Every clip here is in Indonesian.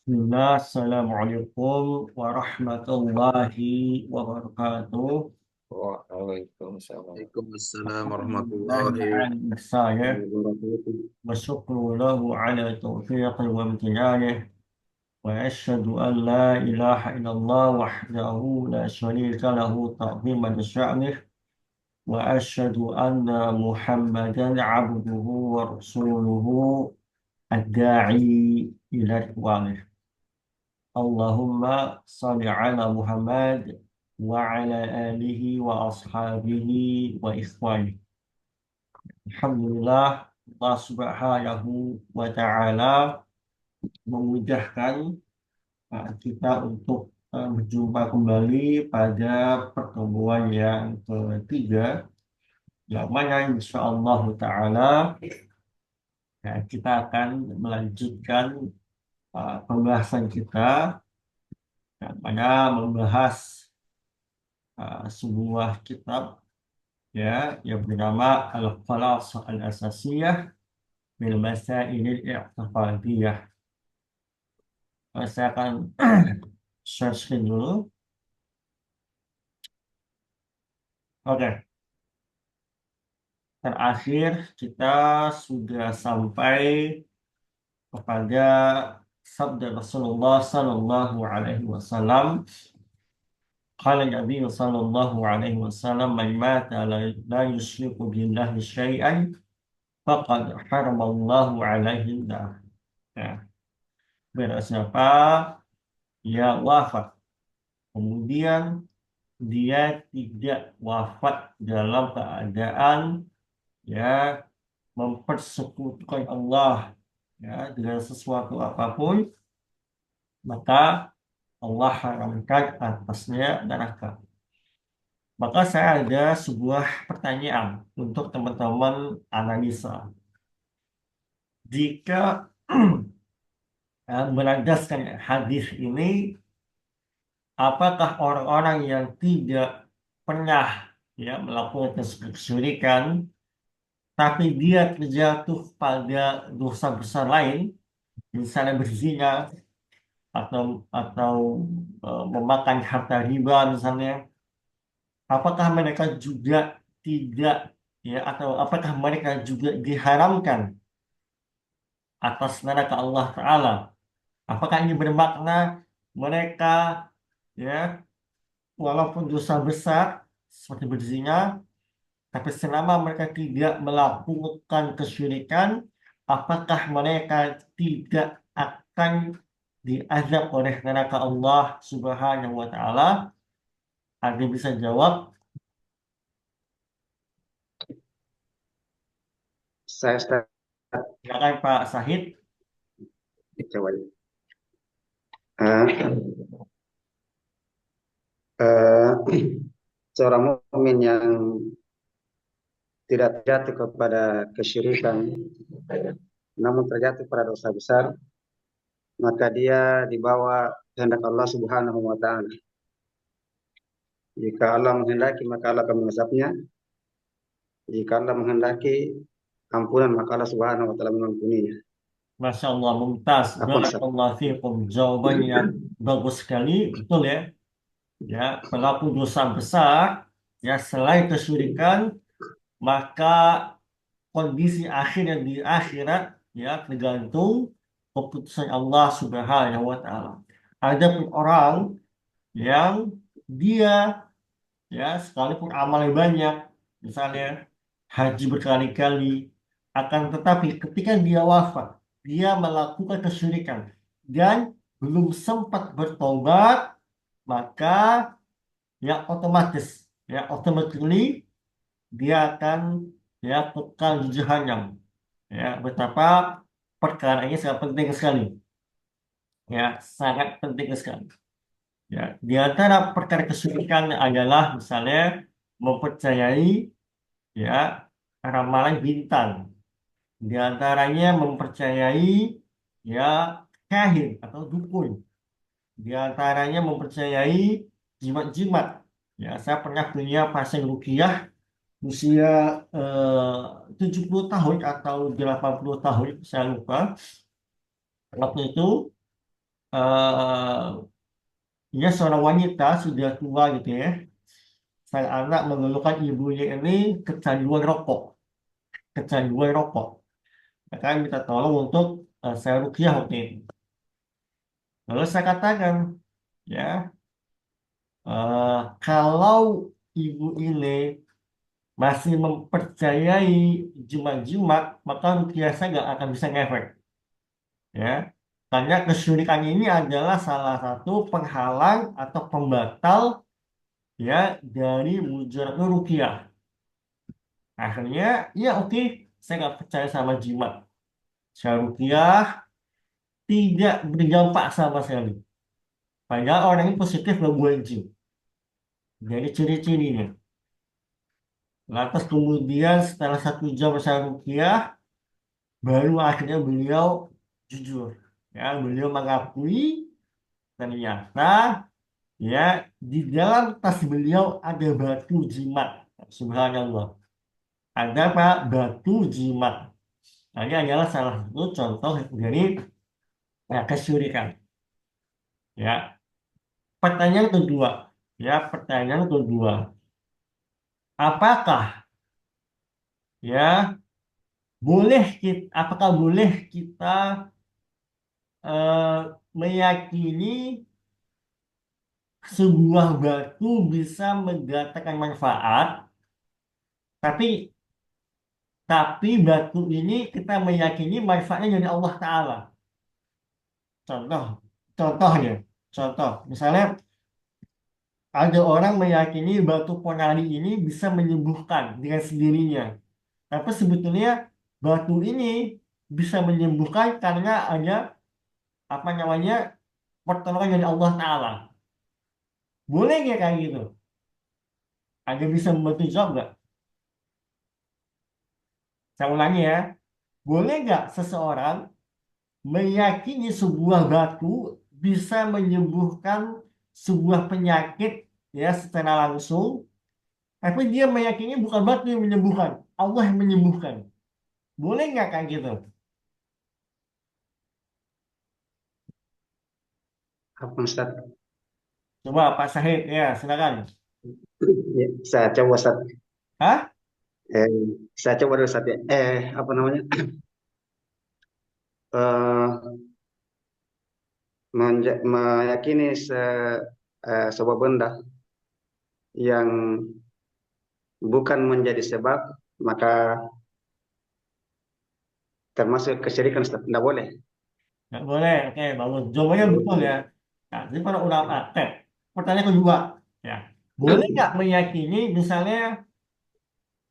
Bismillah, Assalamualaikum warahmatullahi wabarakatuh. Waalaikumsalam. Waalaikumsalam Alhamdulillah warahmatullahi saya wabarakatuh. bersyukur lahu ala taufiqi wa imtinanih wa asyhadu an la ilaha illallah wahdahu la syarika lahu ta'ziman li sya'nih wa asyhadu anna Muhammadan abduhu wa rasuluhu ad-da'i ila ridwanih. Allahumma salli ala Muhammad wa ala alihi wa ashabihi wa ikhwani. Alhamdulillah, Allah Subhanahu wa Ta'ala memudahkan kita untuk berjumpa kembali pada pertemuan yang ketiga, yang mana insya Allah Ta'ala kita akan melanjutkan pembahasan kita yang mana membahas sebuah kitab ya yang bernama Al-Khalasah Al-Asasiyah min Masailil I'tiqadiyah. Saya akan share screen dulu. Oke, terakhir kita sudah sampai kepada sabda Rasulullah Sallallahu Alaihi Wasallam. Qala Nabi Sallallahu Alaihi Wasallam, "Man mata la yusyriku billahi syai'an faqad haramallahu alaihi nar." Ya, barang siapa yang wafat kemudian dia tidak wafat dalam keadaan ya mempersekutukan Allah ya dengan sesuatu apapun, maka Allah haramkan atasnya neraka. Maka saya ada sebuah pertanyaan untuk teman-teman analisa. Jika melandaskan hadis ini, apakah orang-orang yang tidak pernah ya melakukan kesyirikan, tapi dia terjatuh pada dosa besar lain, misalnya berzina atau memakan harta riba misalnya, apakah mereka juga tidak ya atau apakah mereka juga diharamkan atas neraka Allah Ta'ala? Apakah ini bermakna mereka ya walaupun dosa besar seperti berzina, tapi selama mereka tidak melakukan kesyirikan, apakah mereka tidak akan diazab oleh neraka Allah Subhanahu wa Ta'ala? Ada yang bisa jawab? Saya start Silakan Pak Sahid. coba. Eh, eh, Seorang mukmin yang tidak terjatuh kepada kesyirikan, namun terjatuh pada dosa besar, maka dia dibawa kehendak Allah Subhanahu wa Ta'ala. Jika Allah menghendaki, maka Allah akan mengazabnya. Jika Allah menghendaki ampunan, maka Allah Subhanahu wa Ta'ala mengampuninya. Masya Allah, mumtaz. Apa Barakallahu fiikum. Jawabannya bagus sekali, betul ya. Ya, pelaku dosa besar, ya selain kesyirikan, maka kondisi akhirnya di akhirat, ya tergantung keputusan Allah Subhanahu wa Ta'ala. Ada pun orang yang dia, ya sekalipun amalnya banyak, misalnya haji berkali-kali, akan tetapi ketika dia wafat, dia melakukan kesyirikan dan belum sempat bertobat, maka ya otomatis ya automatically dia akan ya kekal di jahanam. Ya, betapa perkara ini sangat penting sekali. Ya, sangat penting sekali. Ya, di antara perkara kesyirikan adalah misalnya mempercayai ya ramalan bintang. Di antaranya mempercayai ya kahin atau dukun. Di antaranya mempercayai jimat-jimat. Ya, saya pernah punya pasien ruqyah usia 70 tahun atau 80 tahun, saya lupa. Waktu itu eh ya seorang wanita sudah tua gitu ya. Sang anak mengeluhkan ibunya ini kecanduan rokok, kecanduan rokok. Maka minta tolong untuk saya ruqyah waktu itu. Lalu saya katakan, ya, kalau ibu ini masih mempercayai jimat-jimat, maka ruqyah saya nggak akan bisa ngefek. Ya, karena kesyirikan ini adalah salah satu penghalang atau pembatal ya dari mujarab ruqyah. Akhirnya, ya oke, saya nggak percaya sama jimat. Saya ruqyah tidak berdampak sama sekali. Padahal orang ini positif gangguan jin. Jadi ciri-cirinya. Lantas kemudian setelah 1 jam saya ruqyah, baru akhirnya beliau jujur. Ya, beliau mengakui ternyata ya di dalam tas beliau ada batu jimat. Subhanallah. Ada apa? Batu jimat. Nah, ini adalah salah satu contoh dari kesyirikan. Ya, pertanyaan kedua. Ya, pertanyaan kedua. Apakah ya apakah boleh kita eh, meyakini sebuah batu bisa mendatangkan manfaat, tapi batu ini kita meyakini manfaatnya dari Allah Ta'ala. Contoh, contohnya, contoh, misalnya ada orang meyakini batu ponari ini bisa menyembuhkan dengan sendirinya. Tapi sebetulnya batu ini bisa menyembuhkan karena ada apa namanya pertolongan dari Allah Ta'ala. Boleh nggak kayak gitu? Ada bisa membantu jawab nggak? Saya ulangi ya. Boleh nggak seseorang meyakini sebuah batu bisa menyembuhkan sebuah penyakit ya secara langsung, tapi dia meyakini bukan batu yang menyembuhkan, Allah yang menyembuhkan. Boleh nggak kayak gitu? Apa Ustaz? Coba Pak Syahid ya silakan. Ya, saya coba Ustaz. Hah? Eh, saya coba dulu Ustaz ya. Apa namanya? Eh, meyakini sebuah benda yang bukan menjadi sebab, maka termasuk kesyirikan Ustaz. Tidak boleh. Nggak boleh. Oke, bagus. Jawabannya betul ya. Nah, jadi para ulama. Pertanyaan kedua ya. Boleh nggak meyakini misalnya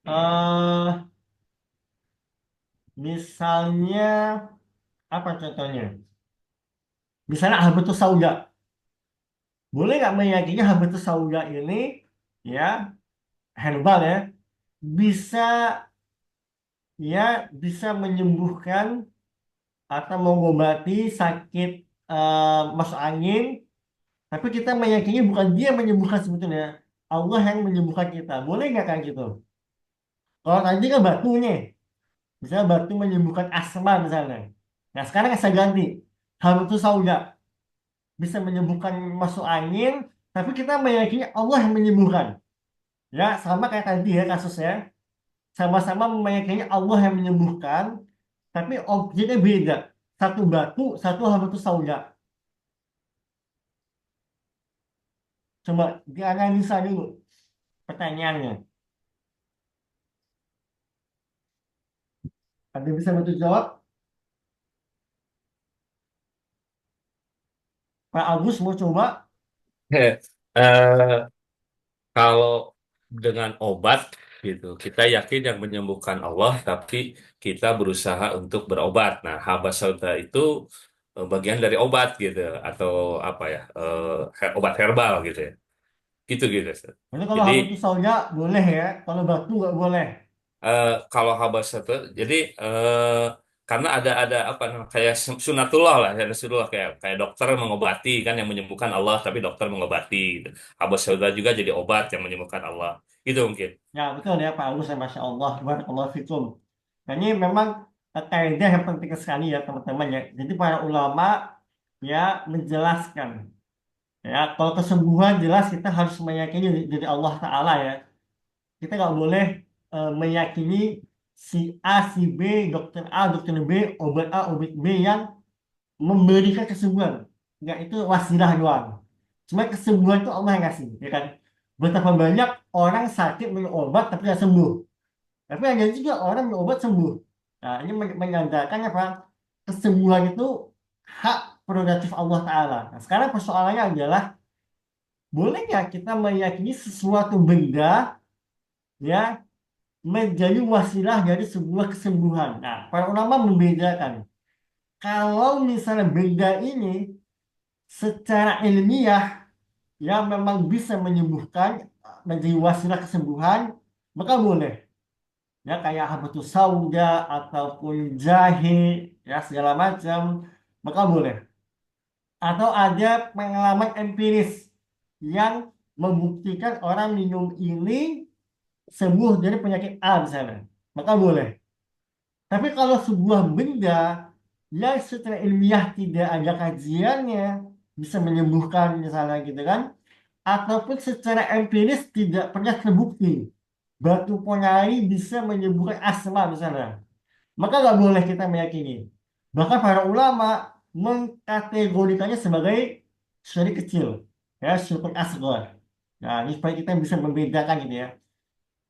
eh misalnya apa contohnya? Misalnya habatus sauda. Boleh nggak meyakini habatus sauda ini ya herbal ya bisa ya bisa menyembuhkan atau mengobati sakit masuk angin, tapi kita meyakini bukan dia yang menyembuhkan sebetulnya, Allah yang menyembuhkan kita. Boleh nggak kayak gitu? Kalau tadi kan batu nih, misalnya batu menyembuhkan asma misalnya. Nah sekarang saya ganti, habatus sauda bisa menyembuhkan masuk angin, tapi kita meyakini Allah yang menyembuhkan. Ya, sama kayak tadi ya kasusnya. Sama-sama meyakini Allah yang menyembuhkan, tapi objeknya beda. Satu batu, satu habatus sauda. Coba dianalisa dulu pertanyaannya. Ada bisa bantu jawab? Pak Agus mau coba? Eh, Kalau dengan obat gitu, kita yakin yang menyembuhkan Allah, tapi kita berusaha untuk berobat. Nah, habas sauda itu bagian dari obat gitu, atau apa ya, obat herbal gitu ya, gitu gitu. Ustaz. Jadi kalau Jadi habatus sauda boleh ya, kalau batu nggak boleh. kalau habas sauda, jadi karena ada apa namanya, kayak sunatullah lah, ya, sunatullah kayak kayak dokter mengobati kan yang menyembuhkan Allah, tapi dokter mengobati. Gitu. Habas sauda juga jadi obat yang menyembuhkan Allah. Itu mungkin. Ya betul ya Pak Agus, ya, Masya Allah, Barakallahu fikum. Nah, ini memang kaidah yang penting sekali ya teman-teman ya. Jadi para ulama ya menjelaskan. Ya, kalau kesembuhan jelas kita harus meyakini dari Allah Ta'ala ya. Kita nggak boleh meyakini si A, si B, dokter A, dokter B, obat A, obat B yang memberikan kesembuhan. Nggak, itu wasilah doang. Cuma kesembuhan itu Allah yang kasih, ya kan? Betapa banyak orang sakit minum obat tapi nggak sembuh. Tapi ada juga orang minum obat sembuh. Nah, ini menandakan apa? Kesembuhan itu hak prerogatif Allah Ta'ala. Nah, sekarang persoalannya adalah, boleh nggak kita meyakini sesuatu benda ya menjadi wasilah dari sebuah kesembuhan? Nah, para ulama membedakan. Kalau misalnya benda ini secara ilmiah yang memang bisa menyembuhkan, menjadi wasilah kesembuhan, maka boleh. Ya, kayak habatus sauda ataupun jahe, ya segala macam, maka boleh. Atau ada pengalaman empiris yang membuktikan orang minum ini sembuh dari penyakit A misalnya, maka boleh. Tapi kalau sebuah benda yang secara ilmiah tidak ada kajiannya bisa menyembuhkan misalnya gitu kan, ataupun secara empiris tidak pernah terbukti batu ponari bisa menyembuhkan asma misalnya, maka nggak boleh kita meyakini. Bahkan para ulama mengkategorikannya sebagai syirik kecil, ya syirkun asghar. Nah, ini supaya kita bisa membedakan gitu ya.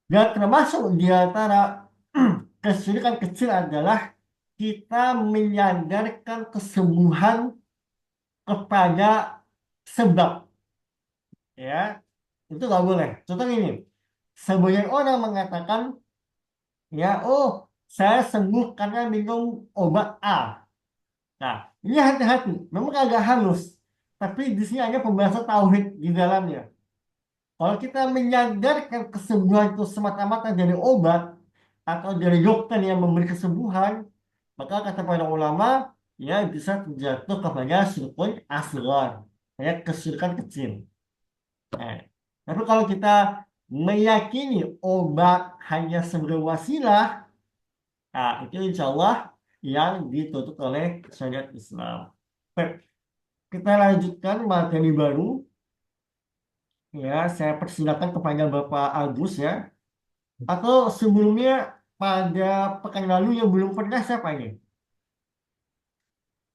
Dan termasuk di antara kesyirikan kecil adalah kita menyandarkan kesembuhan kepada sebab, ya itu nggak boleh. Contoh ini, sebagian orang mengatakan, ya oh saya sembuh karena minum obat A. Nah, ini hati-hati, memang agak halus, tapi di sini ada pembahasan tauhid di dalamnya. Kalau kita menyandarkan kesembuhan itu semata-mata dari obat atau dari dokter yang memberi kesembuhan, maka kata para ulama, ya bisa jatuh kepada syirkun asghar, ya kesyirikan kecil. Nah, tapi kalau kita meyakini obat hanya sebagai wasilah, nah itu insya Allah yang ditutup oleh syariat Islam. Baik, kita lanjutkan materi baru. Ya, saya persilakan kepada Bapak Agus ya. Atau sebelumnya pada pekan lalu yang belum pernah siapa ini?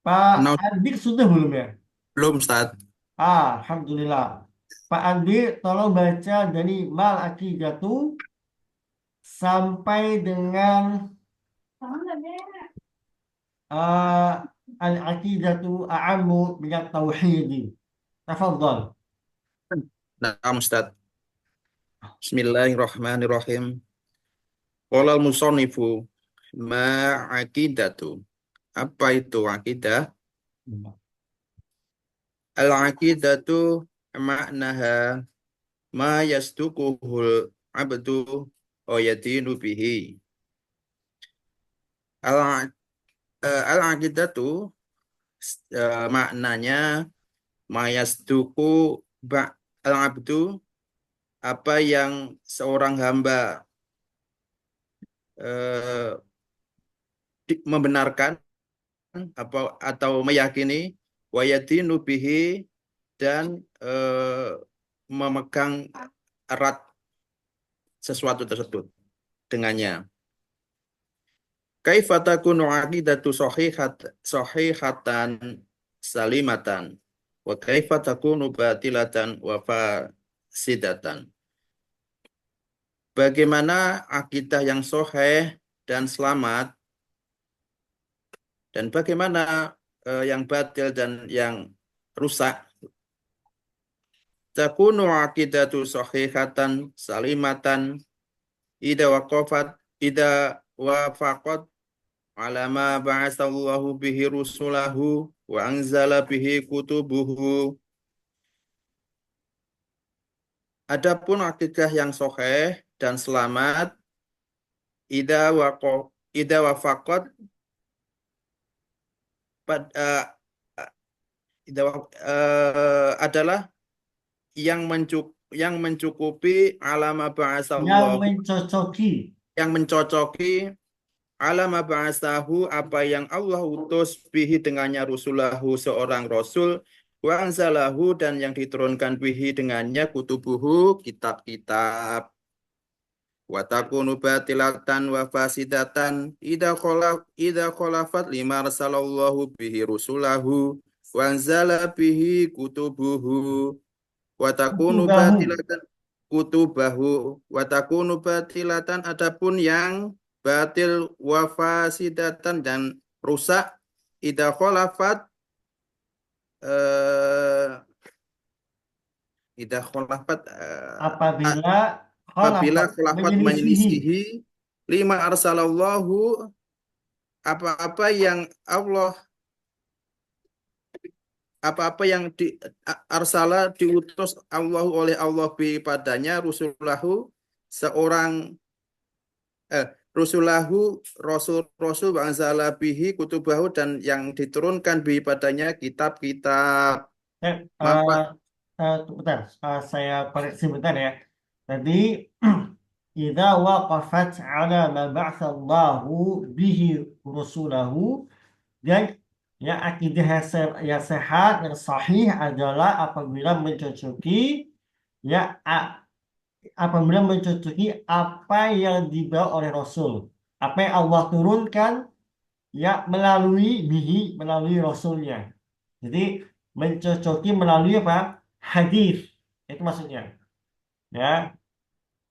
Pak Kenal Andik sudah belum ya? belum, Ustaz? Alhamdulillah. Pak Andik, tolong baca dari Mal Aqidatu sampai dengan uh, Al-Aqidatu A'ammu Minat Tauhidi. Tafadhal. Nah, Ustaz. Bismillahirrahmanirrahim. Qala al-musannifu ma aqidatu. Apa itu akidah? Al-aqidatu maknaha ma yasduquhul abdu wa yadinu bihi. Al- Al-aqidatu maknanya ma yasduqu al-abdu, apa yang seorang hamba eh, membenarkan apa atau meyakini, wayatinu bihi, dan memegang erat sesuatu tersebut dengannya. Kaifa takunu aqidatu sahihatan salimatan wa kaifa takunu batilatan wa fasidatan. Bagaimana akidah yang sahih dan selamat, dan bagaimana yang batil dan yang rusak. Takunu aqidatu sahihatan salimatan ida wafaqat ala ma ba'atsallahu bihi rusulahu wa anzala bihi kutubuhu. Adapun akidah yang sahih dan selamat ida wafaqat adalah yang mencukupi alama Yang ba'asallahu, mencocoki. yang mencocoki alama ba'asahu apa yang Allah utus bihi dengannya rusulahu seorang rasul wa anzalahu dan yang diturunkan bihi dengannya kutubuhu kitab-kitab wa takunu batilatan wa fasidatan idza khalafat lima arsalallahu bihi rusulahu wa anzala bihi kutubuhu wa takunu Kutubahu. batilatan kutubahu wa takunu batilatan adapun yang batil wa fasidatan dan rusak idza khalafat eh idza khalafat Apabila apabila khalafat khalafat menyelisihi. menyelisihi lima arsalallahu apa-apa yang Allah apa-apa yang arsala diutus Allah oleh Allah padanya rusulahu seorang rusulahu rasul ba'anzala bihi kutubahu dan yang diturunkan bihi padanya kitab-kitab Eh, maka bentar, saya koreksi bentar ya. Tadi idza waqafat ala ma ba'atsallahu bihi rusulahu, dan ya akidah yang sehat yang sahih adalah apabila mencocoki ya apabila mencocoki apa yang dibawa oleh Rasul, apa yang Allah turunkan ya melalui Rasulnya. Jadi mencocoki melalui apa? Hadis. Itu maksudnya. Ya.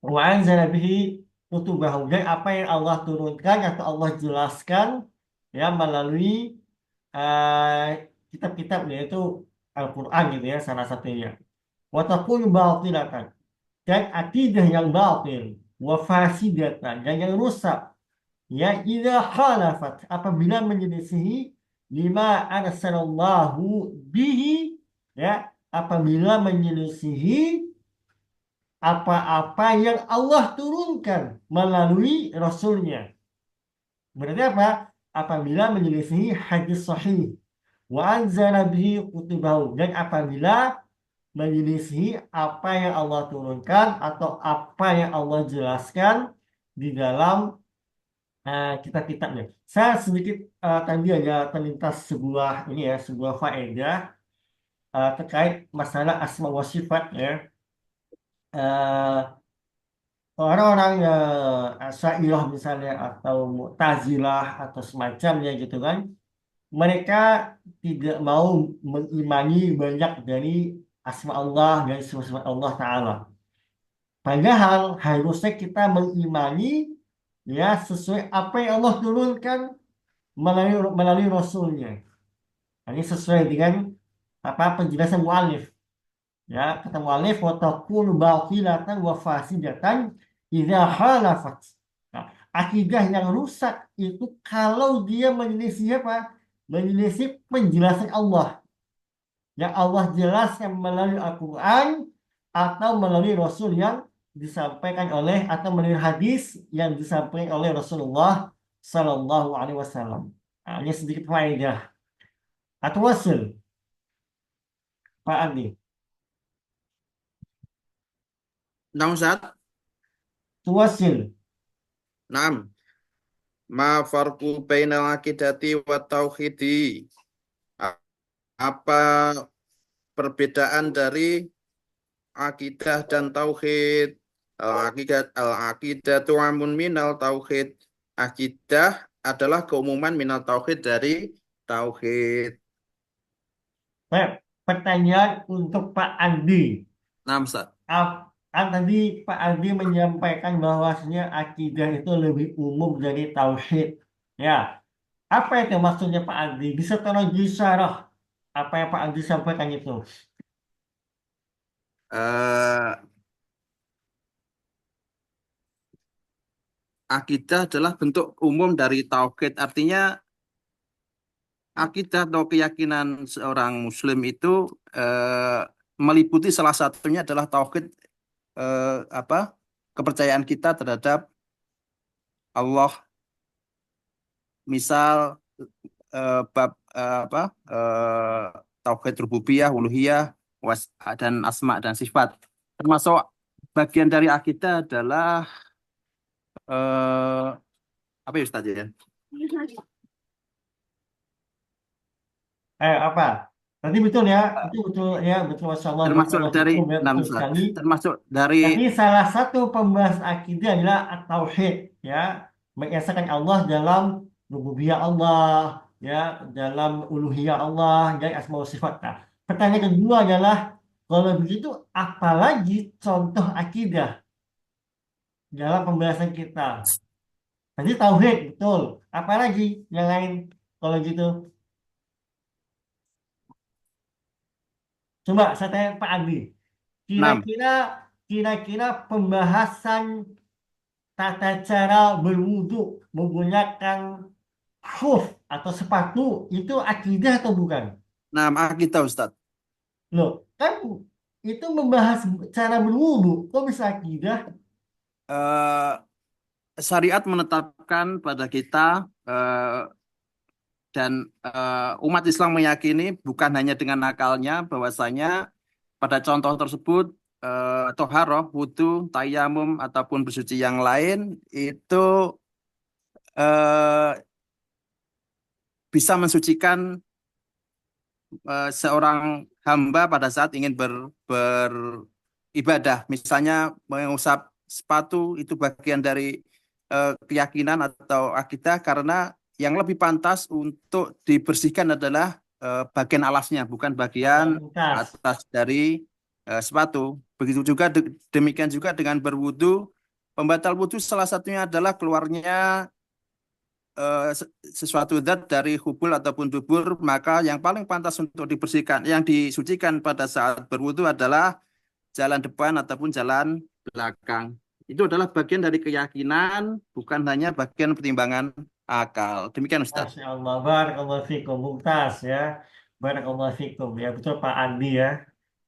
Wa anzala bihi kutubahu, dan apa yang Allah turunkan atau Allah jelaskan ya melalui kitab-kitabnya, yaitu Al-Qur'an gitu ya salah satunya. Wa takunu batilatan, dan akidah yang batil, wa fasidatan, dan yang rusak, ya idza khalafat apabila menyelisihi lima arsalallahu bihi, ya apabila menyelisihi apa-apa yang Allah turunkan melalui Rasulnya. Berarti apa? Apabila menyelisihi hadis sahih, wa anzala bihi kutubahu, dan apabila menyelisihi apa yang Allah turunkan atau apa yang Allah jelaskan di dalam kitab-kitabnya. Saya sedikit tadi ada terlintas sebuah faedah terkait masalah asma wa sifat ya. Eh, Orang-orang Asy'ariyah misalnya atau Mu'tazilah atau semacamnya gitu kan, mereka tidak mau mengimani banyak dari asma Allah dan sifat Allah Ta'ala. Padahal harusnya kita mengimani ya sesuai apa yang Allah turunkan melalui Rasulnya. Ini sesuai dengan apa penjelasan mu'alif. Ya, kata mu'alif wa takunu batilatan wa fasidatan idza khalafat. Nah, akidah yang rusak itu kalau dia menyelisih apa? Menyelisih penjelasan Allah. Yang Allah jelaskan melalui Al-Quran atau melalui Rasul yang disampaikan oleh atau melalui hadis yang disampaikan oleh Rasulullah Sallallahu Alaihi Wasallam. Nah, ini sedikit faedah. Atau wasil, Pak Andi. naam Ustaz. Tuwasil. Naam. Ma farqu bainal aqidati wa tauhidi. Apa perbedaan dari akidah dan tauhid? Al-aqidatu amun minal tauhid. Akidah adalah keumuman minal tauhid dari tauhid. Baik, pertanyaan untuk Pak Andi. Naam Ustaz. Kan tadi Pak Andi menyampaikan bahwasanya akidah itu lebih umum dari tauhid. Ya, apa itu maksudnya Pak Andi? Bisa tolong disyarah apa yang Pak Andi sampaikan itu? Eh, Akidah adalah bentuk umum dari tauhid. Artinya akidah atau keyakinan seorang muslim itu meliputi salah satunya adalah tauhid, apa kepercayaan kita terhadap Allah. Misal bab tauhid rububiyah, uluhiyah, dan asma dan sifat. Termasuk bagian dari akidah adalah apa ya Ustaz ya? Apa? Nanti betul ya, itu betul ya, betul. Masya Allah, Termasuk barakallahu dari fikum ya, enam betul Ustaz. sekali. Termasuk dari Tapi salah satu pembahas akidah adalah at-tauhid, ya, mengesahkan Allah dalam rububiyah Allah, ya, dalam uluhiyah Allah, dan asma wa sifat. Nah, pertanyaan kedua adalah kalau begitu, apalagi contoh akidah dalam pembahasan kita? Tadi tauhid, betul. Apalagi yang lain kalau gitu? Coba saya tanya Pak Andi. 6. Kira-kira kira-kira pembahasan tata cara berwudu menggunakan khuf atau sepatu itu akidah atau bukan? 6 kita Ustaz. Loh, kan itu membahas cara berwudu, kok bisa akidah? Eh, Syariat menetapkan pada kita dan umat Islam meyakini bukan hanya dengan akalnya bahwasanya pada contoh tersebut toharoh, wudhu, tayamum ataupun bersuci yang lain itu eh, bisa mensucikan seorang hamba pada saat ingin beribadah. Misalnya mengusap sepatu itu bagian dari keyakinan atau akidah karena yang lebih pantas untuk dibersihkan adalah bagian alasnya, bukan bagian Bekas. atas dari sepatu. Begitu juga demikian juga dengan berwudu. Pembatal wudu salah satunya adalah keluarnya sesuatu zat dari hubul ataupun dubur, maka yang paling pantas untuk dibersihkan, yang disucikan pada saat berwudu adalah jalan depan ataupun jalan belakang. Itu adalah bagian dari keyakinan, bukan hanya bagian pertimbangan akal. Demikian Ustaz. Masya Allah, barakallahu fikum, mumtaz ya. Barakallahu fikum, ya betul Pak Andi ya.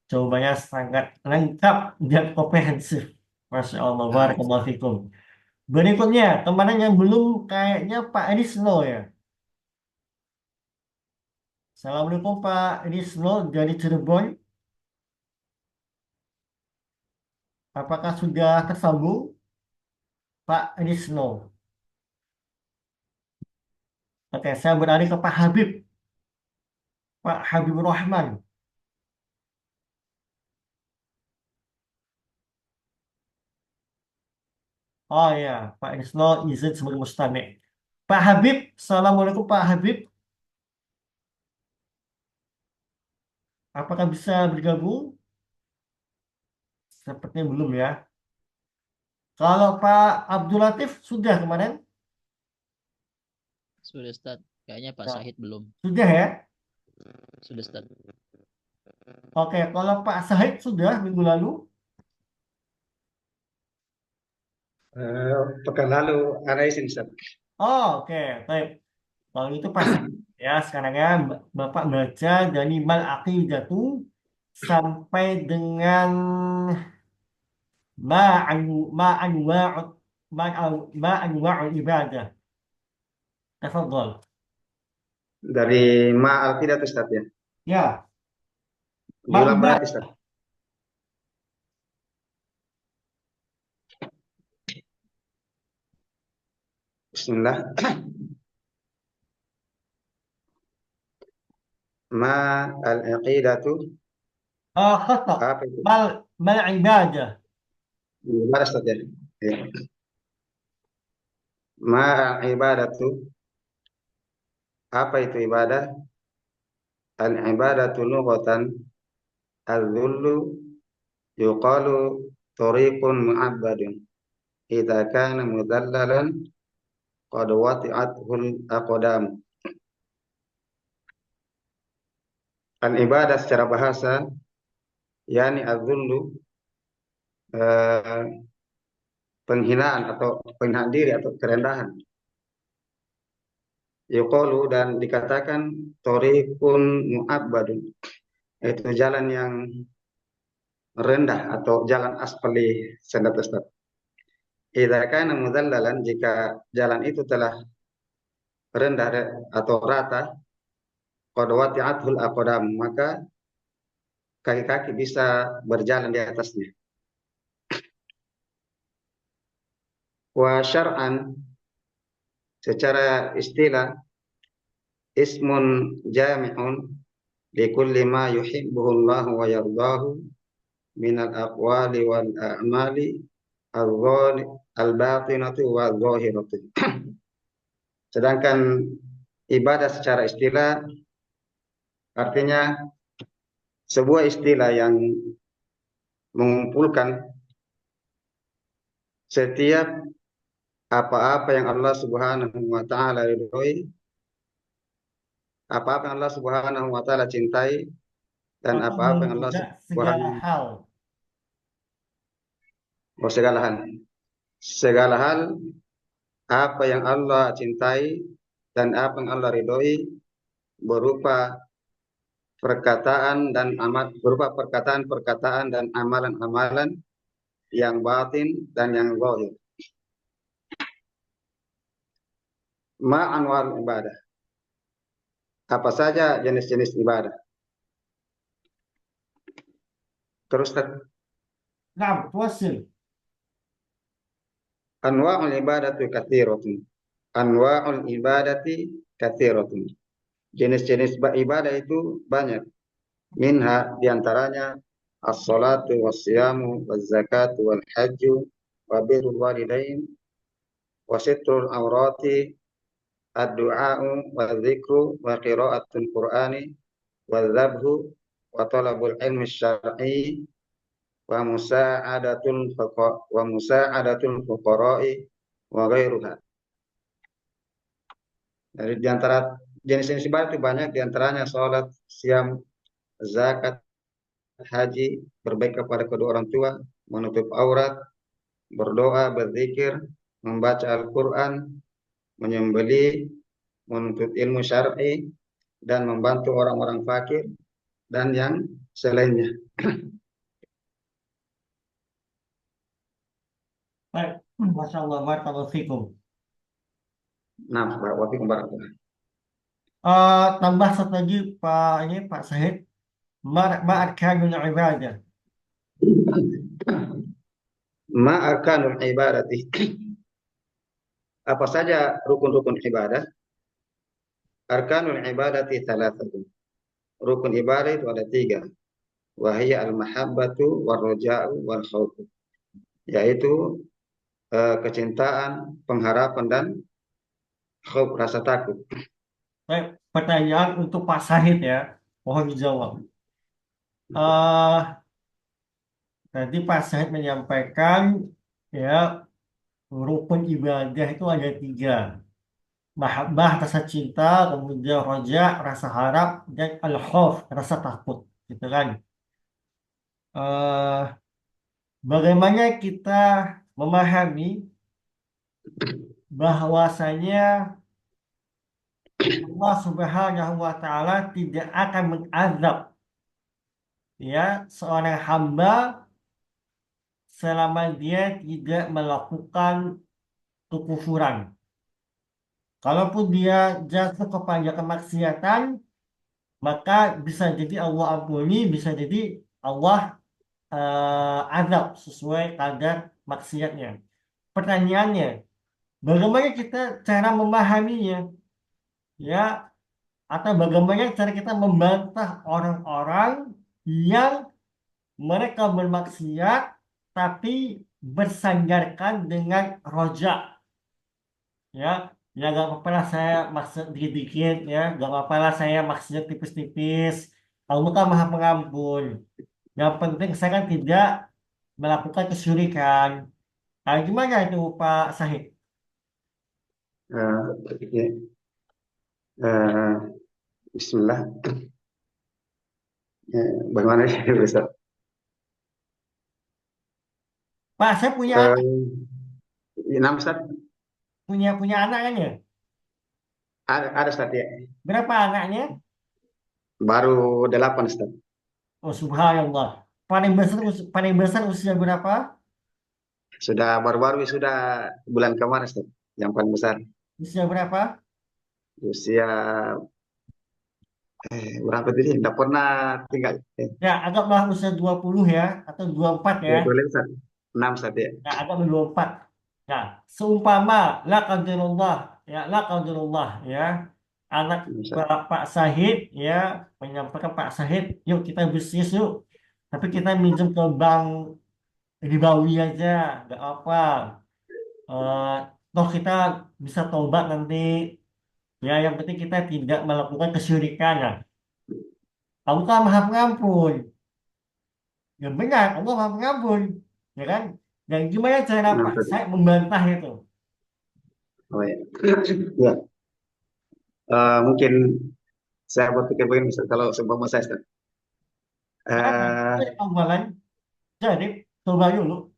Jawabannya sangat lengkap dan komprehensif. Masya Allah, Nah, barakallahu fikum. Berikutnya, kemarin yang belum kayaknya Pak Risno ya. Assalamualaikum Pak Risno dari Cirebon. Apakah sudah tersambung Pak Risno? Oke, saya beralih ke Pak Habib. Pak Habibur Rahman. Oh ya, Pak Risno izin sebagai mustami. Pak Habib, Assalamualaikum Pak Habib. Apakah bisa bergabung? Sepertinya belum ya. Kalau Pak Abdul Latif sudah kemarin? Sudah Ustaz. Kayaknya Pak Ya, Syahid belum. sudah ya. Sudah Ustaz. Oke, kalau Pak Sahid sudah minggu lalu. Pekan lalu ada izin Ustaz. Oh, oke, baik. Kalau itu Pak Sahid ya, sekarang ya Bapak baca dari Mal Aqidatu sampai dengan ma anu ma anwa'u ma anwa'u ibadah. Tafadhol. Dari Ma'al tidak Ustaz ya. Ya, Diulang Ma'ubat. berarti Ustaz. Bismillah. Ma'al-aqidatu Khata. apa itu? Mal ibadah. Gimana Ustaz ya? Ya. Ma'al-ibadatu apa itu ibadah? Al-ibadatu lughatan al-dhullu yuqalu tariqun mu'abbadun idza kana mudhallalan qad wati'athul aqdam. Al-ibadah secara bahasa yakni al-dhullu eh, penghinaan atau penghinaan diri atau kerendahan. Yuqalu dan dikatakan tariqun mu'abbadun, yaitu jalan yang rendah atau jalan aspali sendat Ustaz. Idza kana mudhallalan, jika jalan itu telah rendah atau rata, qad wati'athul aqdam, maka kaki-kaki bisa berjalan di atasnya. Wa syar'an, secara istilah ismun jami'un likulli ma yuhibbuhu Allah wa yardahu minal aqwali wal a'mali al-batinatu wa zahiratu. Sedangkan ibadah secara istilah artinya sebuah istilah yang mengumpulkan setiap apa-apa yang Allah Subhanahu wa taala ridhoi, apa-apa yang Allah Subhanahu wa taala cintai, dan Atau apa-apa yang Allah juga segala Subhanahu hal. wa segala hal. Segala hal apa yang Allah cintai dan apa yang Allah ridhoi berupa perkataan dan amalan-amalan yang batin dan yang zahir. Ma anwar ibadah. Apa saja jenis-jenis ibadah? Terus Nah, tuasil. anwa'ul ibadati katsiratun. Anwa'ul ibadati katsiratun. Jenis-jenis ibadah itu banyak. Minha diantaranya as-salatu was-siyamu waz-zakatu wal-hajju wa birrul walidain wa sitrul awrati ad-du'a'u wa dzikru wa qira'atul qur'ani wa dzabhu wa talabul ilmi syar'i wa musa'adatul fuqara'i wa ghairuha. Dari di antara jenis-jenis ibadah itu banyak, di antaranya salat, siam, zakat, haji, berbaik kepada kedua orang tua, menutup aurat, berdoa, berzikir, membaca Al-Qur'an, menyembelih, menuntut ilmu syar'i, dan membantu orang-orang fakir dan yang selainnya. Baik, Masya Allah, barakallahu fikum. Nah, wafikum warahmatullahi. Tambah satu lagi Pak Syahid, ma'arkanul ibadah. Ma arkanul ibadati. Apa saja rukun-rukun ibadah? Arkanul ibadati thalathatu. Rukun ibadah itu ada 3. Wahiyya al-mahabbatu war-raja'u wal-khawfu. Yaitu kecintaan, pengharapan, dan khauf, rasa takut. Baik, pertanyaan untuk Pak Syahid ya, mohon dijawab. Tadi Pak Syahid menyampaikan ya rukun ibadah itu ada 3. Mahabbah, rasa cinta, kemudian roja, rasa harap, dan al-khauf, rasa takut, gitu kan. Bagaimana kita memahami bahwasanya Allah Subhanahu wa taala tidak akan mengazab ya seorang hamba selama dia tidak melakukan kekufuran. Kalaupun dia jatuh kepada kemaksiatan, maka bisa jadi Allah ampuni, bisa jadi Allah azab sesuai kadar maksiatnya. Pertanyaannya, bagaimana kita cara memahaminya? Ya, atau bagaimana cara kita membantah orang-orang yang mereka bermaksiat tapi bersandarkan dengan roja, ya gak apa-apa lah saya maksud dikit-dikit, ya gak apa-apa lah saya maksudnya tipis-tipis, Allah kan maha pengampun, yang penting saya kan tidak melakukan kesyirikan. Nah, gimana itu Pak Syahid? Bismillah. Bagaimana ya, Ustaz? Pak, saya punya Ustaz. punya anak kan ya? Ada Ustaz ya. Berapa anaknya? Baru 8 Ustaz. Oh, subhanallah. Paling besar usia berapa? Sudah baru-baru sudah bulan kemarin Ustaz. Yang paling besar. Usia berapa? Usia berapa tadi? Tidak pernah tinggal. Ya, anggaplah usia 20 ya, atau 24 ya. 6 Ustaz ya. Nah, anggaplah 24. Nah, seumpama la qadarullah ya la qadarullah ya, anak Ustaz. Pak Sahid ya menyampaikan, Pak Sahid, yuk kita bisnis yuk, tapi kita minjem ke bank ribawi aja, nggak apa. Eh, Toh kita bisa tobat nanti. Ya, yang penting kita tidak melakukan kesyirikan ya. Kamu kan maha pengampun. Ya benar, Allah maha pengampun. Ya kan? Dan gimana cara Nah, Pak Ustaz. saya membantah itu? Oh, ya. Ya, mungkin saya berpikir begini, Ustaz, kalau seumpama saya, Ustaz. Karena Eh, itu awalan. Jadi, coba dulu.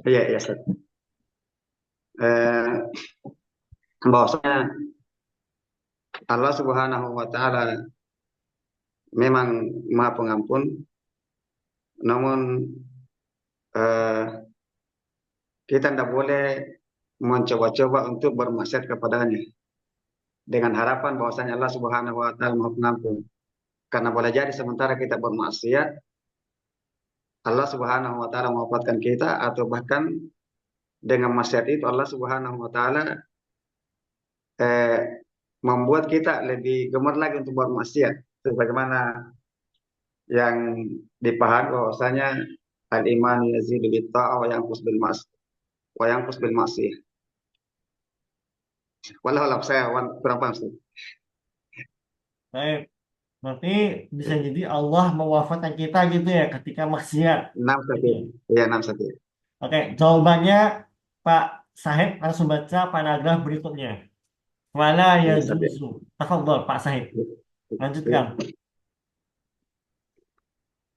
iya, iya, Ustaz. Eh, bahwasanya Allah Subhanahu wa taala memang Maha Pengampun, namun eh, kita tidak boleh mencoba-coba untuk bermaksiat kepadanya dengan harapan bahwasanya Allah Subhanahu wa taala Maha Pengampun. Karena boleh jadi sementara kita bermaksiat, Allah Subhanahu wa taala mewafatkan kita, atau bahkan dengan maksiat itu Allah Subhanahu wa taala eh, membuat kita lebih gemar lagi untuk bermaksiat, sebagaimana yang dipahami bahwasanya al-iman yazidu bit ta'ah wa yanqus bil ma'siyah. Walau alam, saya kurang paham, Ustaz. Baik. Berarti bisa jadi Allah mewafatkan kita gitu ya ketika maksiat. 6 Gitu saja. ya. Iya, 6 saja. Oke, jawabannya Pak Sahib langsung baca paragraf berikutnya. Wala ya Iya, saja. juzu. Tafadhol Pak Sahib. Lanjutkan.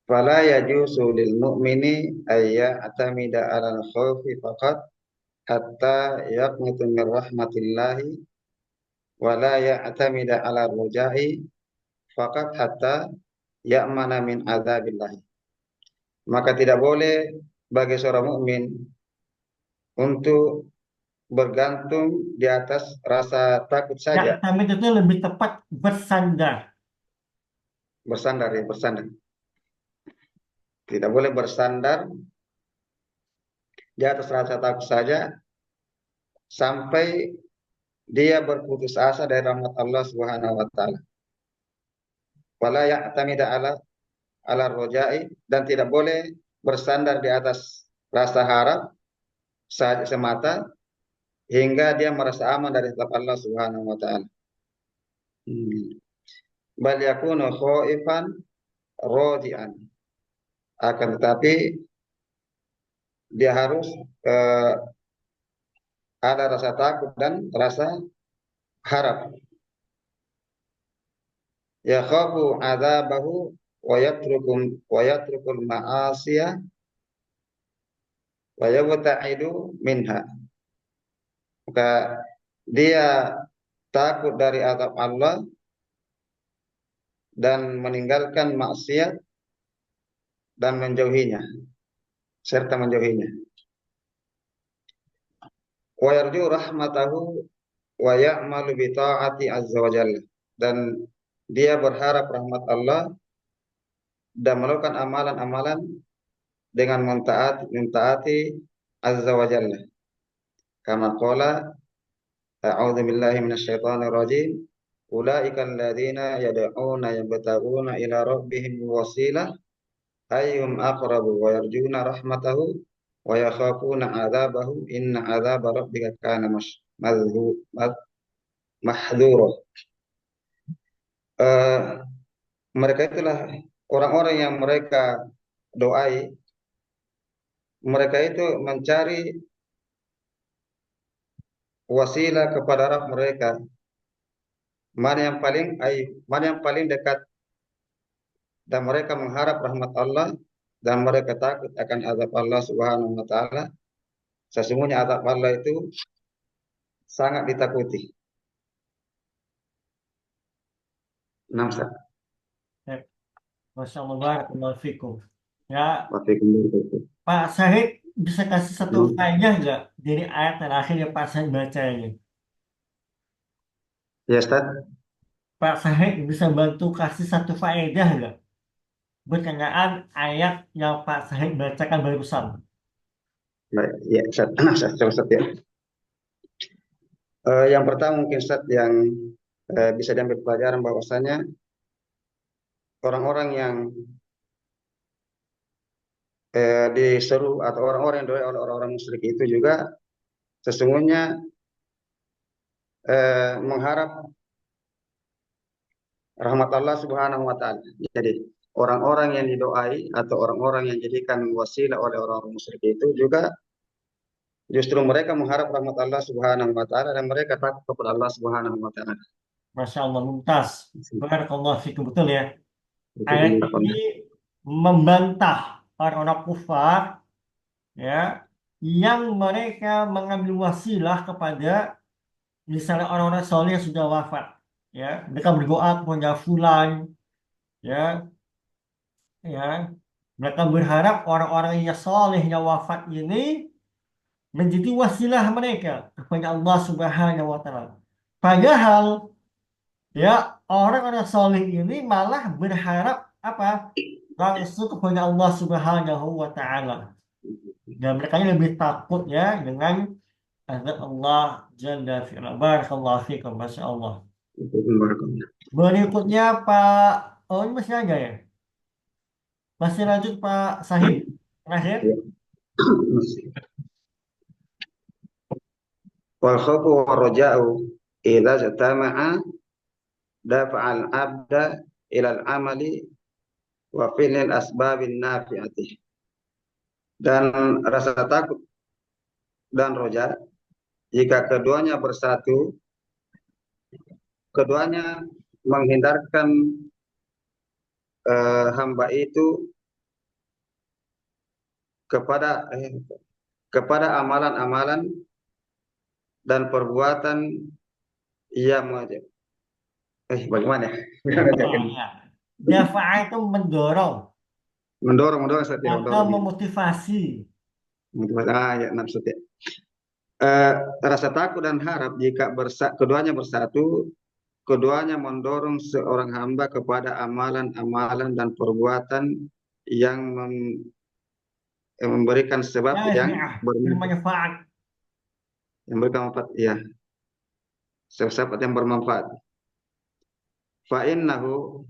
Fala yajuzu lil mu'mini ayya atamida 'alal khawfi faqat hatta yaqnutu min rahmatillahi wa la ya'tamida 'ala ruja'i faqat hatta ya'mana min adzabillahi. Maka tidak boleh bagi seorang mukmin untuk bergantung di atas rasa takut Ya, saja, kami itu lebih tepat bersandar. bersandar ya, bersandar. Tidak boleh bersandar di atas rasa takut saja sampai dia berputus asa dari rahmat Allah Subhanahu wa taala. Wala ya'tamida ala rojai, dan tidak boleh bersandar di atas rasa harap saja semata hingga dia merasa aman dari azab Allah Subhanahu wa taala. Bal yakunu khaifan rodian. Akan tetapi dia harus eh, ada rasa takut dan rasa harap. Ya khafu adzabahu wa yatrukul ma'asiyah wa yabta'idu minha. Maka dia takut dari azab Allah dan meninggalkan maksiat dan menjauhinya, serta menjauhinya. Wa yarju rahmatahu wa ya'malu bi ta'ati azza wa jalla. Dan dia berharap rahmat Allah dan melakukan amalan-amalan dengan mentaati azza wa jalla. Kama qala a'udzu billahi minasyaitonir rajim. Ulaika alladziina yad'una yabtaguna ila rabbihim wasilah ayyuhum aqrabu wa yarjuna rahmatahu wa yakhafuna 'adzabahu inna 'adzaba rabbika kana mahdhura. Mereka itulah orang-orang yang mereka doai, mereka itu mencari wasilah kepada Rabb mereka, mana yang paling dekat, dan mereka mengharap rahmat Allah dan mereka takut akan azab Allah Subhanahu wa taala. Sesungguhnya azab Allah itu sangat ditakuti. Nah, Ustaz. Masya Allah, barakallahu fikum. Ya, Waalaikumsalam. Pak Sahid bisa kasih satu faedah nggak dari ayat terakhir yang Pak Sahid baca ini? Ya, Ustaz. Pak Sahid bisa bantu kasih satu faedah nggak berkenaan ayat yang Pak Sahid bacakan barusan? Baik, ya, Ustaz. Nah, Ustaz, ya. Yang pertama mungkin Ustaz yang bisa diambil pelajaran bahwasanya orang-orang yang diseru atau orang-orang yang doa oleh orang-orang musyrik itu juga sesungguhnya mengharap rahmat Allah Subhanahu wa taala. Jadi orang-orang yang didoai atau orang-orang yang jadikan wasilah oleh orang-orang musyrik itu juga justru mereka mengharap rahmat Allah Subhanahu wa taala dan mereka takut kepada Allah Subhanahu wa taala. Masya Allah, mumtaz. Barakallahu fikum, betul ya. Itu Ayat pendapat. ini membantah orang-orang kufar ya yang mereka mengambil wasilah kepada misalnya orang-orang soleh yang sudah wafat ya, mereka berdoa kepada fulan ya, ya, mereka berharap orang-orang yang soleh yang wafat ini menjadi wasilah mereka kepada Allah Subhanahu wa taala. Padahal ya orang-orang soleh ini malah berharap apa? Langsung kepada Allah Subhanahu wa taala. Dan mereka ini lebih takut ya dengan azab Allah Jalla fi'ala. Barakallahu fikum, Masya Allah. Itu barakallah. Berikutnya Pak, oh ini masih ada ya? Masih lanjut Pak Sahib. Terakhir. Ya. Wal khawfu war raja'u idza jatama'a dafa'al abda ila al-amali wa fi'lil asbabin nafi'ati. Dan rasa takut dan roja jika keduanya bersatu, keduanya menghindarkan hamba itu kepada amalan-amalan dan perbuatan yang bagaimana? Ya. Dafa'a itu mendorong Mendorong saya atau memotivasi. ya, maksudnya. Rasa takut dan harap jika keduanya bersatu, keduanya mendorong seorang hamba kepada amalan-amalan dan perbuatan yang memberikan sebab yang bermanfaat. Yang bermanfaat, ya. Sebab yang bermanfaat. Fa innahu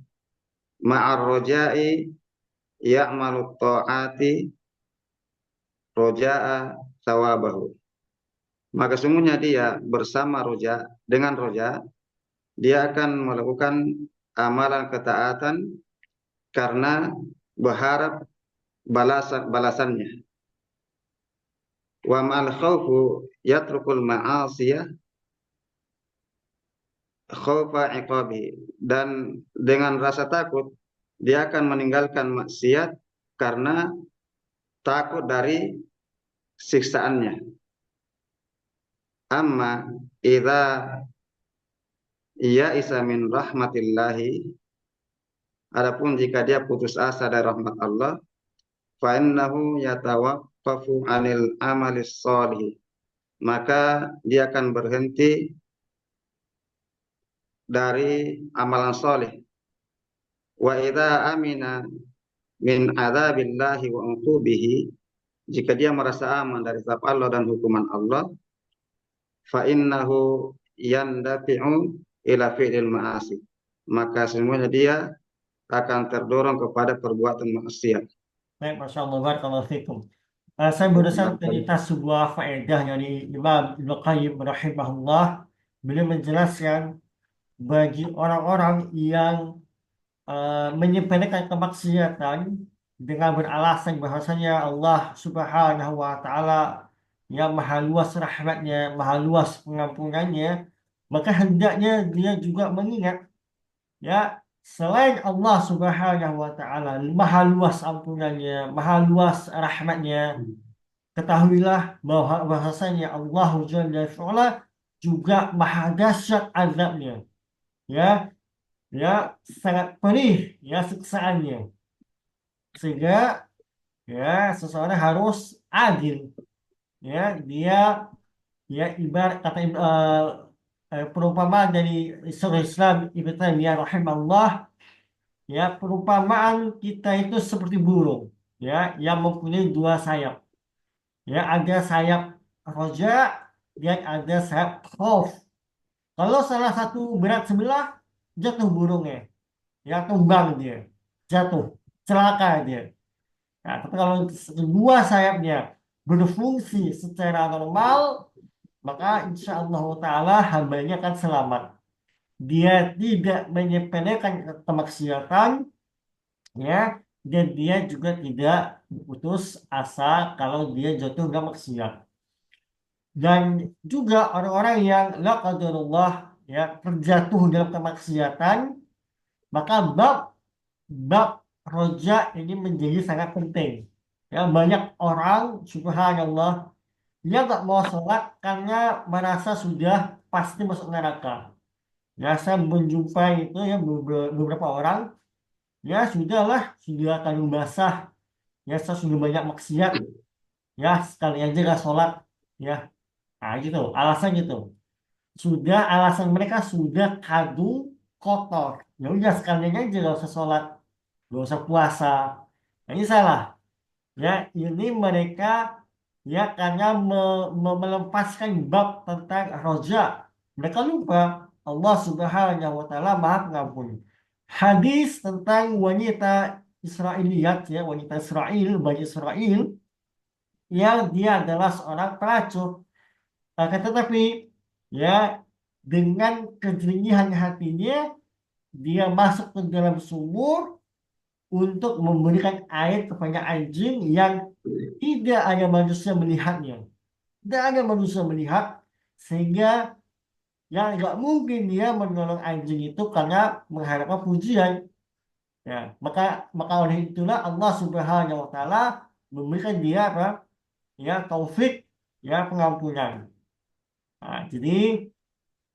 ma'ar roja'i ya'malu ta'ati roja'a sawabahu. Maka sungguhnya dia bersama roja, dengan roja, dia akan melakukan amalan ketaatan karena berharap balasannya. Wa ma'al khawfu yatrukul ma'asiyah khawfa iqabi. Dan dengan rasa takut dia akan meninggalkan maksiat karena takut dari siksaannya. Amma idza ya'isa min rahmatillahi, adapun jika dia putus asa dari rahmat Allah, fa innahu yatawaqqafu 'anil amalis shalih, maka dia akan berhenti dari amalan soleh. Wa idza amina min adzabillahi wa uqubihi, jika dia merasa aman dari azab Allah dan hukuman Allah, fa innahu yandafi'u ila fi'lil ma'asi, maka semuanya dia akan terdorong kepada perbuatan maksiat. Baik, Masya Allah, barakallahu fikum. Saya berdasarkan tentang sebuah faedah dari Imam Ibnu Qayyim rahimahullah. Beliau menjelaskan bagi orang-orang yang menyepelekan kemaksiatan dengan beralasan bahwasanya Allah Subhanahu wa taala yang maha luas rahmatnya, maha luas pengampunannya, maka hendaknya dia juga mengingat ya selain Allah Subhanahu wa taala maha luas ampunannya, maha luas rahmatnya, ketahuilah bahwasanya Allah Jalla wa'ala juga maha dahsyat azabnya. Ya, sangat perih ya siksaannya. Sehingga ya seseorang harus adil. Ya, dia ya ibarat kata perumpamaan dari Syekhul Islam Ibnu Taimiyah rahimahullah, ya perumpamaan kita itu seperti burung ya yang mempunyai dua sayap. Ya, ada sayap roja dan ada sayap khauf. Kalau salah satu berat sebelah, jatuh burungnya, ya tumbang dia, jatuh, celaka dia. Nah, tapi kalau kedua sayapnya berfungsi secara normal, maka insya Allah Ta'ala hambanya akan selamat. Dia tidak menyepelekan kemaksiatan, ya, dan dia juga tidak putus asa kalau dia jatuh dalam maksiat. Dan juga orang-orang yang la qadarullah, ya, terjatuh dalam kemaksiatan, maka bab bab roja ini menjadi sangat penting. Ya, banyak orang subhanallah dia nggak mau sholat karena merasa sudah pasti masuk neraka. Ya, saya menjumpai itu ya beberapa orang, ya sudahlah, sudah kandung basah, ya saya sudah banyak maksiat, ya sekali aja gak sholat, ya. Nah gitu, alasan gitu. Sudah alasan mereka sudah kadung kotor. Ya udah sekalian aja gak usah sholat, gak usah puasa. Nah, ini salah. Ya, ini mereka ya karena melepaskan bab tentang roja. Mereka lupa Allah Subhanahu wa taala Maha Pengampun. Hadis tentang wanita Israiliyat, ya, wanita Israel, Bani Israel yang dia adalah seorang pelacur. Akan tetapi ya dengan kejernihan hatinya dia masuk ke dalam sumur untuk memberikan air kepada anjing yang tidak ada manusia melihatnya. Tidak ada manusia melihat, sehingga yang nggak mungkin dia menolong anjing itu karena mengharapkan pujian. Ya, maka maka oleh itulah Allah Subhanahu wa taala memberikan dia apa? Ya, taufik, ya, pengampunan. Nah, jadi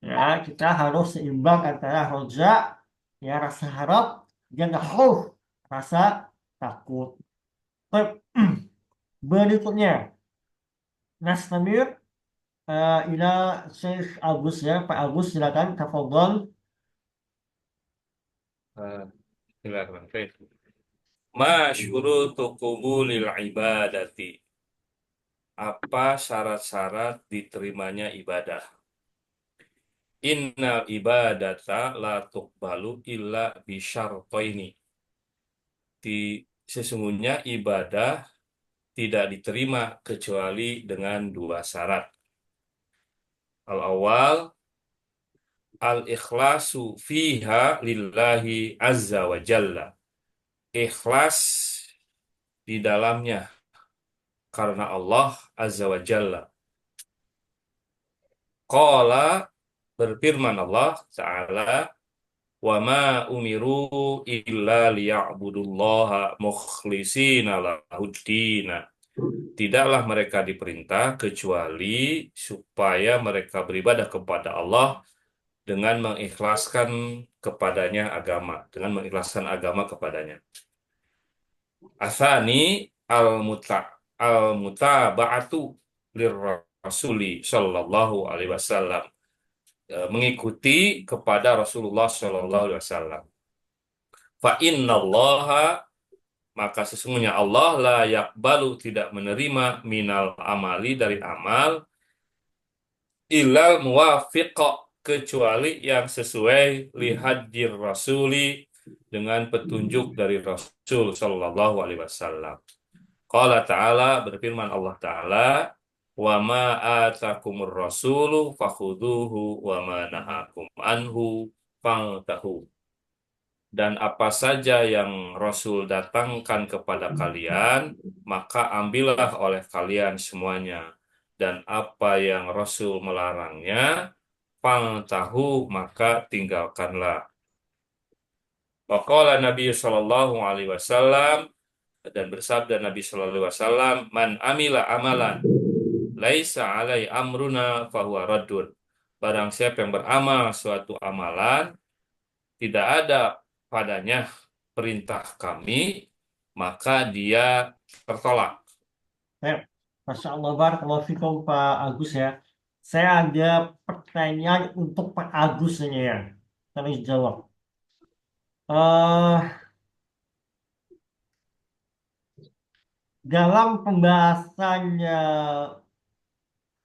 ya kita harus seimbang antara roja, ya, rasa harap, dan khauf, rasa takut. Baik, berikutnya Nastamir ila Syekh Agus, ya, Pak Agus silakan tafadhol. Eh, Bismillahirrahmanirrahim. Ma syurutu qubulil ibadati. Apa syarat-syarat diterimanya ibadah? Innal ibadata la tuqbalu illa bisyartaini. Sesungguhnya ibadah tidak diterima kecuali dengan dua syarat. Al-awwal al-ikhlasu fiha lillahi azza wa jalla. Ikhlas di dalamnya karena Allah azza wa jalla. Qala, berfirman Allah Ta'ala, wa ma umiru illa liya'budullaha mukhlisina lahuddina. Tidaklah mereka diperintah kecuali supaya mereka beribadah kepada Allah dengan mengikhlaskan kepadanya agama, dengan mengikhlaskan agama kepadanya. Asani al-mutaba'atu lirrasuli sallallahu alaihi wasallam. Mengikuti kepada Rasulullah sallallahu alaihi wasallam. Fa innallaha, maka sesungguhnya Allah la yakbalu, tidak menerima minal amali, dari amal, ilal muwafiq, kecuali yang sesuai lihajir rasuli, dengan petunjuk dari Rasul sallallahu alaihi wasallam. Qala ta'ala, berfirman Allah Ta'ala, wa ma atakumur rasulu fakhuduhu wa ma nahakum anhu fantahu. Dan apa saja yang Rasul datangkan kepada kalian, maka ambillah oleh kalian semuanya. Dan apa yang Rasul melarangnya, fantahu, maka tinggalkanlah. Wa qala Nabi sallallahu alaihi wasallam, dan bersabda Nabi sallallahu alaihi wasallam, man amila amalan laisa alai amruna fahuwa raddun. Barang siapa yang beramal suatu amalan tidak ada padanya perintah kami, maka dia tertolak. Ya, Masya Allah, barakallahu fikum Pak Agus, ya. Saya ada pertanyaan untuk Pak Agus ini, ya. Kami jawab. eh Dalam pembahasannya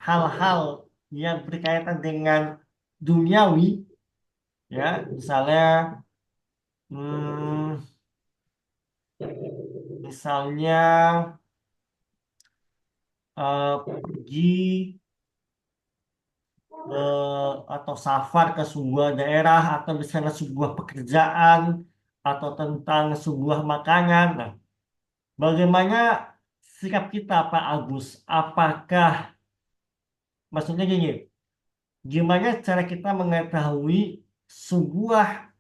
hal-hal yang berkaitan dengan duniawi, ya, misalnya, hmm, misalnya pergi atau safar ke sebuah daerah atau misalnya sebuah pekerjaan atau tentang sebuah makanan. Nah, bagaimana sikap kita, Pak Agus? Apakah, maksudnya gini, gimana cara kita mengetahui sebuah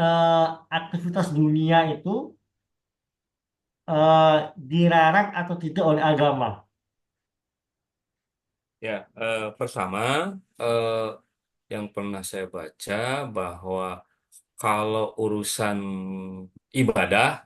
eh, aktivitas dunia itu eh, dilarang atau tidak oleh agama? Ya, pertama, eh, yang pernah saya baca bahwa kalau urusan ibadah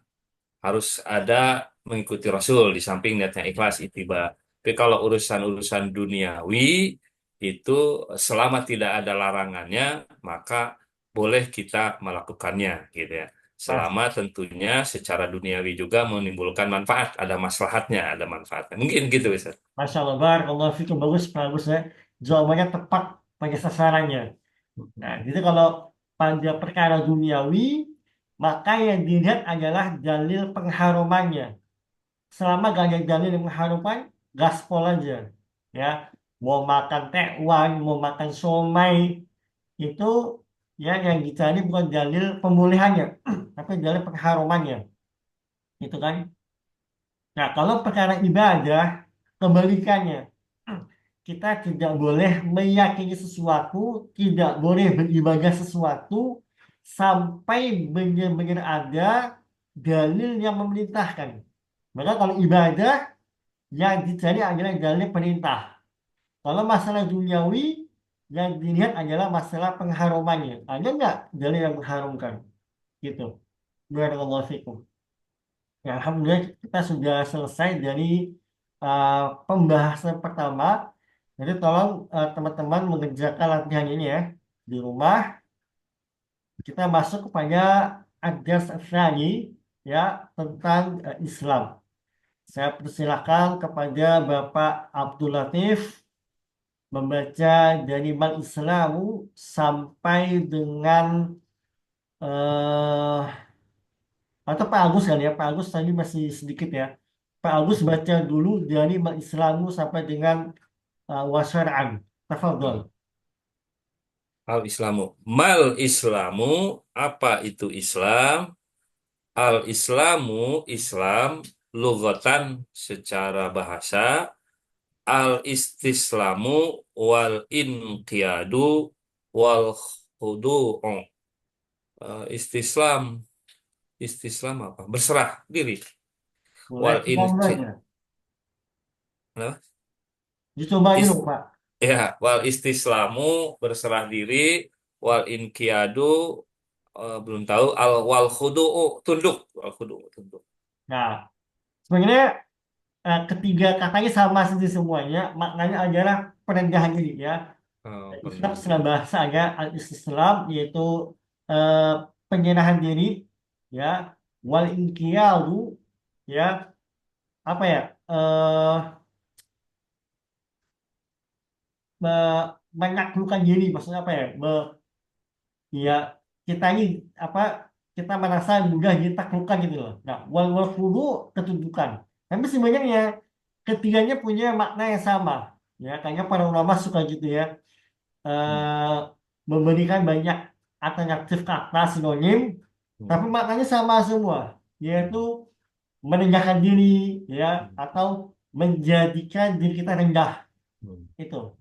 harus ada mengikuti Rasul di samping niatnya ikhlas ittiba. Tapi kalau urusan-urusan duniawi itu selama tidak ada larangannya maka boleh kita melakukannya gitu ya. Mas, Selama tentunya secara duniawi juga menimbulkan manfaat, ada maslahatnya, ada manfaatnya. Mungkin gitu Ustaz. Masya Allah, barakallahu fikum, bagus, bagus ya. Jawabannya tepat pada sasarannya. Nah, jadi kalau pada perkara duniawi, maka yang dilihat adalah dalil pengharumannya. Selama gak ada dalil yang mengharuman, gaspol aja. Ya, mau makan tekwan, mau makan somai, itu ya yang dicari bukan dalil pemulihannya, tapi dalil pengharumannya. Itu kan. Nah, kalau perkara ibadah, kebalikannya. Kita tidak boleh meyakini sesuatu, tidak boleh beribadah sesuatu, sampai benar-benar ada dalil yang memerintahkan. Maka kalau ibadah, yang dicari adalah dalil perintah. Kalau masalah duniawi, yang dilihat adalah masalah pengharumannya. Ada nggak dalil yang mengharumkan? Gitu. Barakallahu fikum. Ya, alhamdulillah kita sudah selesai dari uh, pembahasan pertama. Jadi tolong teman-teman mengerjakan latihan ini ya di rumah. Kita masuk kepada ad-dars tsani, ya, tentang Islam. Saya persilahkan kepada Bapak Abdul Latif membaca dari Mal Islamu sampai dengan eh atau Pak Agus kali ya. Pak Agus tadi masih sedikit ya. Pak Agus baca dulu dari Mal Islamu sampai dengan wasyar'an. Tafadhol. Al-Islamu. Mal Islamu, apa itu Islam? Al-Islamu, Islam, lugatan secara bahasa, al-istislamu wal inqiyadu wal khudu'u. Istislam, istislam apa? Berserah diri. Boleh Wal kita inqi, belajar. Apa? Dicoba dulu, Is- Pak. ya, wal istislamu berserah diri, wal inqiyadu belum tahu, al wal khudu'u tunduk, wal khudu'u tunduk. Nah, sebenarnya ketiga katanya sama sih semuanya. Maknanya adalah perendahan diri ya. Islam Pernah secara bahasa ada al-istislam, yaitu eh, penyerahan diri, ya. Wal inqiyadu, ya, apa ya? Menaklukkan diri, maksudnya apa ya? Ya, kita ini apa? Kita merasa mudah ditaklukkan gitu loh. Nah, wal khudu ketundukan. Tapi sebenarnya ketiganya punya makna yang sama. Ya, kayaknya para ulama suka gitu ya. Hmm. eh, Memberikan banyak alternatif kata sinonim, tapi Hmm. maknanya sama semua, yaitu merendahkan diri, ya, Hmm. atau menjadikan diri kita rendah. Hmm. Itu.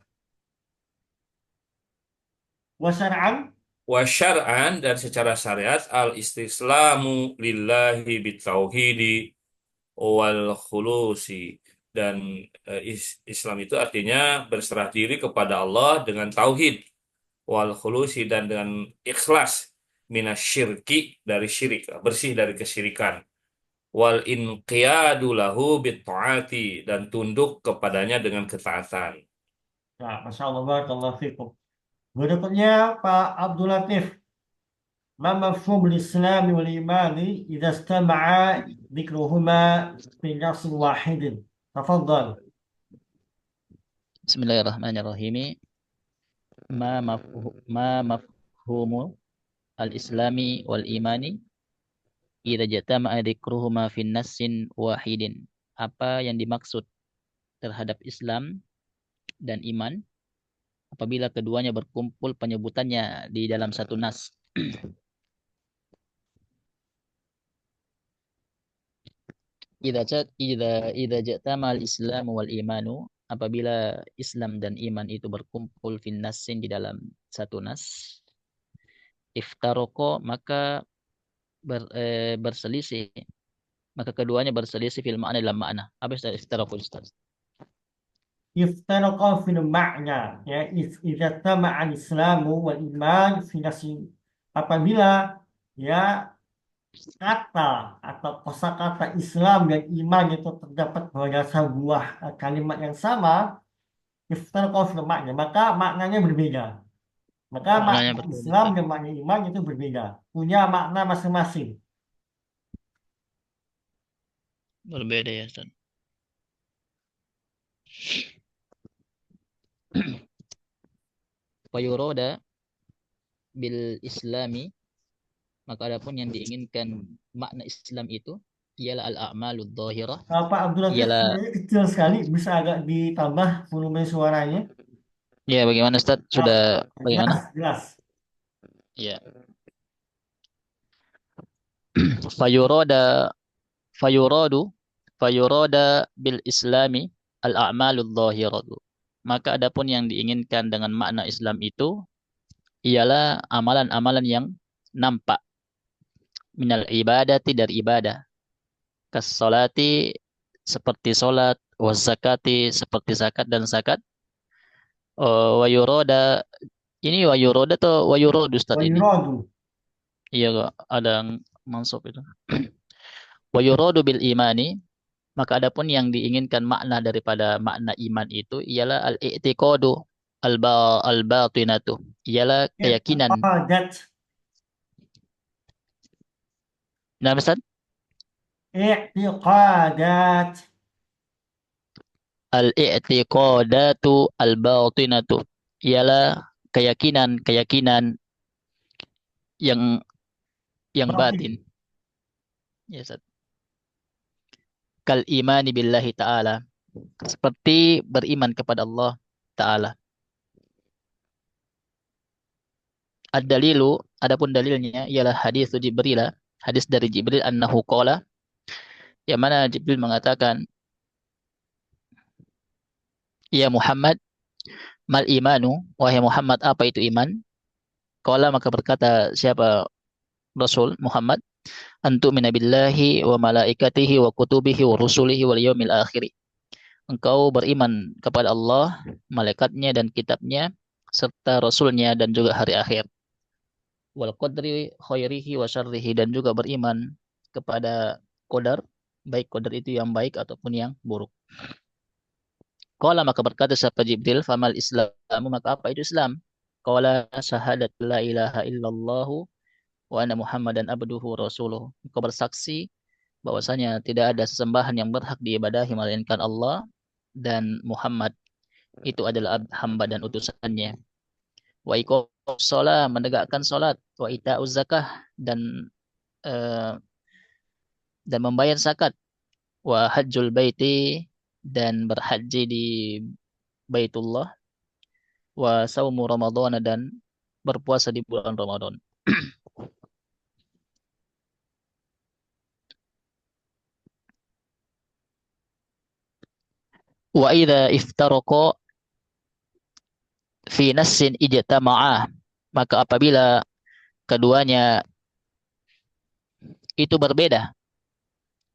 Wasyar'an, Wa syar'an dan secara syariat al-istislamu lillahi bitauhidi wal khulusi dan Islam itu artinya berserah diri kepada Allah dengan tauhid wal khulusi dan dengan ikhlas minasyirki dari syirik bersih dari kesyirikan wal inqiyadu lahu bit taati dan tunduk kepadanya dengan ketaatan. nah, Masya Allah, barakallahu fikum. Berikutnya Pak Abdul Latif, ma mafhum al-Islam wal iman idza istama'a dzikruhuma fi nafs wahidin. Tafadhal. Bismillahirrahmanirrahim. ma mafhumu al-islami wal imani idza jatama'a dzikruhuma fi nassin wahidin. Apa yang dimaksud terhadap Islam dan iman apabila keduanya berkumpul penyebutannya di dalam satu nas. Idza jatama al-Islam wal imanu apabila Islam dan iman itu berkumpul fi nassin di dalam satu nas, iftaroko maka berselisih, maka keduanya berselisih fil makna dalam makna. Apa istilah iftaroko, Ustaz? Iftaraqa fil ma'na, ya, idza tama'a al-islamu wal iman fi nafsi. Apabila ya kata atau kosakata Islam dan iman itu terdapat pada sebuah kalimat yang sama, iftaraqa fil ma'na, maka maknanya berbeda. Maka Maknanya makna berbeda, Islam Ustaz. dan makna iman itu berbeda, punya makna masing-masing. Berbeda ya, Ustaz. Fayuroda bil islami maka adapun yang diinginkan makna Islam itu ialah al-a'malud dhahirah, Pak Abdul Latif ialah suaranya kecil sekali, bisa agak ditambah volume suaranya. ya bagaimana Ustaz? Sudah bagaimana? Jelas, jelas. Ya. Fayuroda fayuradu fayuroda bil islami al-a'malud dhahiratu. Maka adapun yang diinginkan dengan makna Islam itu ialah amalan-amalan yang nampak, minal ibadati dari ibadah, kas salati seperti salat, wa zakati seperti zakat dan zakat, wa yuroda ini wa yuroda atau wa yurodu Ustaz Wa ini? yuradu. Iya kok ada yang mansub itu. Wa yurodu bil imani maka adapun yang diinginkan makna daripada makna iman itu ialah al-i'tiqadu al-batinatu, ialah keyakinan. I'tiqadat. Nah, Ustaz, I'tiqadat. al-i'tiqadatu al-batinatu ialah keyakinan yang Batin. batin. Ya, Ustaz. Kal imani billahi ta'ala seperti beriman kepada Allah Ta'ala. Ad-dalilu, adapun dalilnya ialah hadis Jibril, hadis dari Jibril annahu qala, yang mana Jibril mengatakan, ya Muhammad, mal imanu, wahai Muhammad, apa itu iman? Qala maka berkata siapa Rasul Muhammad, antu minabillahi wa malaikatihi wa kutubihi wa rusulihi wal yaumil akhir. Engkau beriman kepada Allah, malaikatnya dan kitabnya, serta rasulnya dan juga hari akhir. Wal qadri khairihi wa syarrihi dan juga beriman kepada qadar, baik qadar itu yang baik ataupun yang buruk. Qala maka berkata siapa Jibril, famal islamu maka apa itu Islam? Qala syahadat la ilaha illallah wa anna Muhammadan abduhu rasuluh. Engkau bersaksi bahwasanya tidak ada sesembahan yang berhak diibadahi melainkan Allah dan Muhammad itu adalah hamba dan utusannya. Wa iqamus shalah menegakkan salat, wa itauz zakah eh, dan membayar zakat, wa hajjul baiti dan berhaji di Baitullah, wa saumu Ramadan dan berpuasa di bulan Ramadan. Wa idza iftaraqa fi nassin ijtama'ah maka apabila keduanya itu berbeda,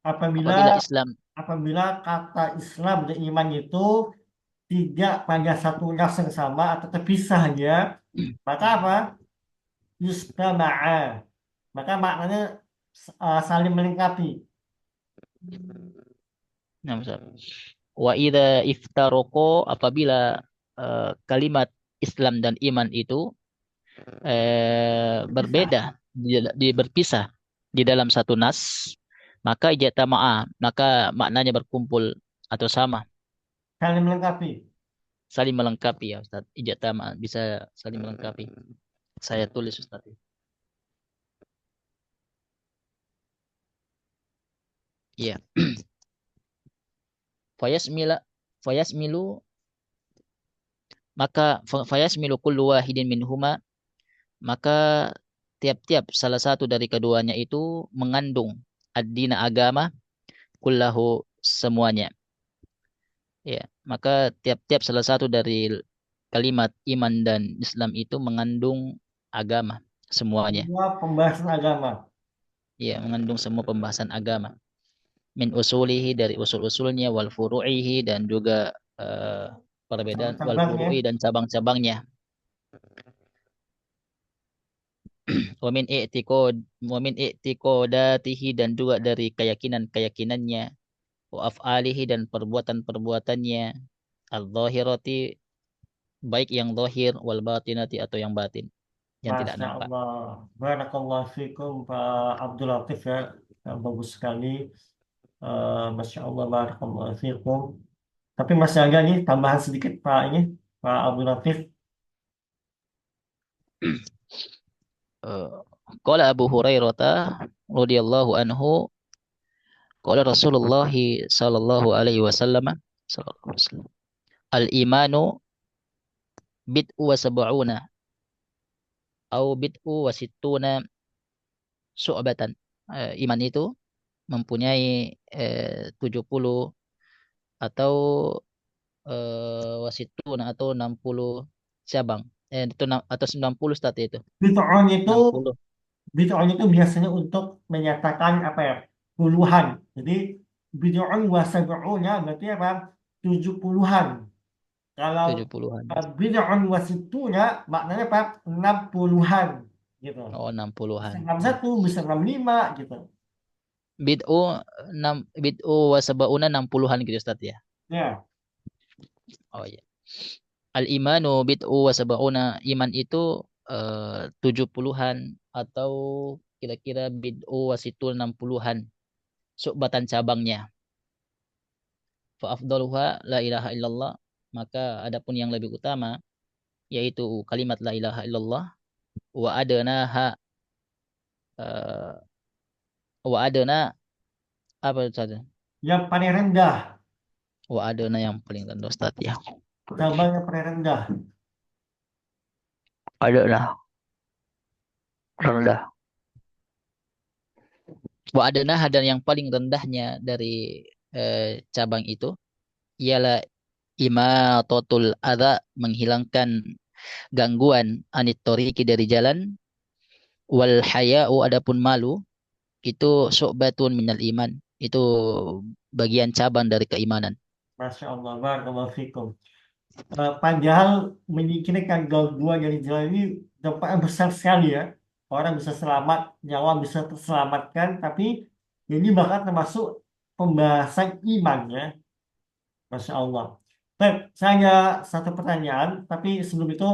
Apabila apabila Islam apabila kata Islam dan iman itu tidak pada satu nas yang sama atau terpisah ya, maka apa? Yustama'a. Maka maknanya saling melengkapi. nah, wa idza iftaraqa apabila kalimat Islam dan iman itu berbeda, berpisah di dalam satu nas, maka ijtama'a maka maknanya berkumpul atau sama. Saling melengkapi. Saling melengkapi ya Ustaz. Ijab tamak bisa saling melengkapi. Saya tulis Ustaz. Iya. Fayasmila fayasmilu maka fayasmilu kullu wahidin minhuma maka tiap-tiap salah satu dari keduanya itu mengandung ad-dina agama kullahu semuanya. Ya, maka tiap-tiap salah satu dari kalimat iman dan Islam itu mengandung agama semuanya. Semua pembahasan agama. Ya, mengandung semua pembahasan agama. Min usulihi dari usul-usulnya wal furu'ihi dan juga perbedaan wal Cabang-cabangnya. furu'i dan cabang-cabangnya. Wa min i'tiqadatihi dan juga dari keyakinan-keyakinannya wa af'alihi dan perbuatan-perbuatannya al-zahirati baik yang zahir wal batinati atau yang batin yang tidak Masya nampak. Allah. Barakallahu fikum Pak Abdul Latif ya. Bagus sekali. Masya Allah. Barakallahu fikum. Tapi masih agak nih tambahan sedikit Pak ini. Pak Abdul Latif. Eh, Qala Abu Hurairah radhiyallahu anhu qala Rasulullah sallallahu alaihi wasallam al-imanu bid'u wa sab'una au bid'u wa sittuna syu'batan. Iman itu mempunyai 70 atau wasituna atau 60 cabang. Itu atau 90 tadi itu. Bid'ah itu 60. Bid'ah itu biasanya untuk menyatakan apa ya? Puluhan. Jadi bid'ah wa sab'una berarti apa? 70-an. Kalau 70-an. bid'ah wa sittuna maknanya apa? 60-an gitu. Oh, Bisa 60-an. 61, bisa 65 gitu. Bid'u wa sab'una 60-an gitu Ustaz ya. Ya, Oh iya. Al-imanu bid'u wa sab'una iman itu 70-an atau kira-kira bid'u wa situl 60-an subbatan cabangnya. Fa afdaluha la ilaha illallah maka adapun yang lebih utama yaitu kalimat la ilaha illallah wa adnaha eh, wa adna apa itu tadi? yang paling rendah, Wa adna yang paling rendah Ustaz ya. cabang yang paling rendah. Adna rendah. Wa adna dan yang paling rendahnya dari cabang itu ialah imatatul adza menghilangkan gangguan anit toriki dari jalan wal haya'u adapun malu itu syu'batun minal iman itu bagian cabang dari keimanan. Masya Allah, barakallahu fikum. Padahal menyingkirkan gangguan dari jalan ini dampaknya besar sekali ya. Orang bisa selamat, nyawa bisa terselamatkan, tapi ini bahkan termasuk pembahasan iman ya. Masya Allah. Baik, saya ada satu pertanyaan, tapi sebelum itu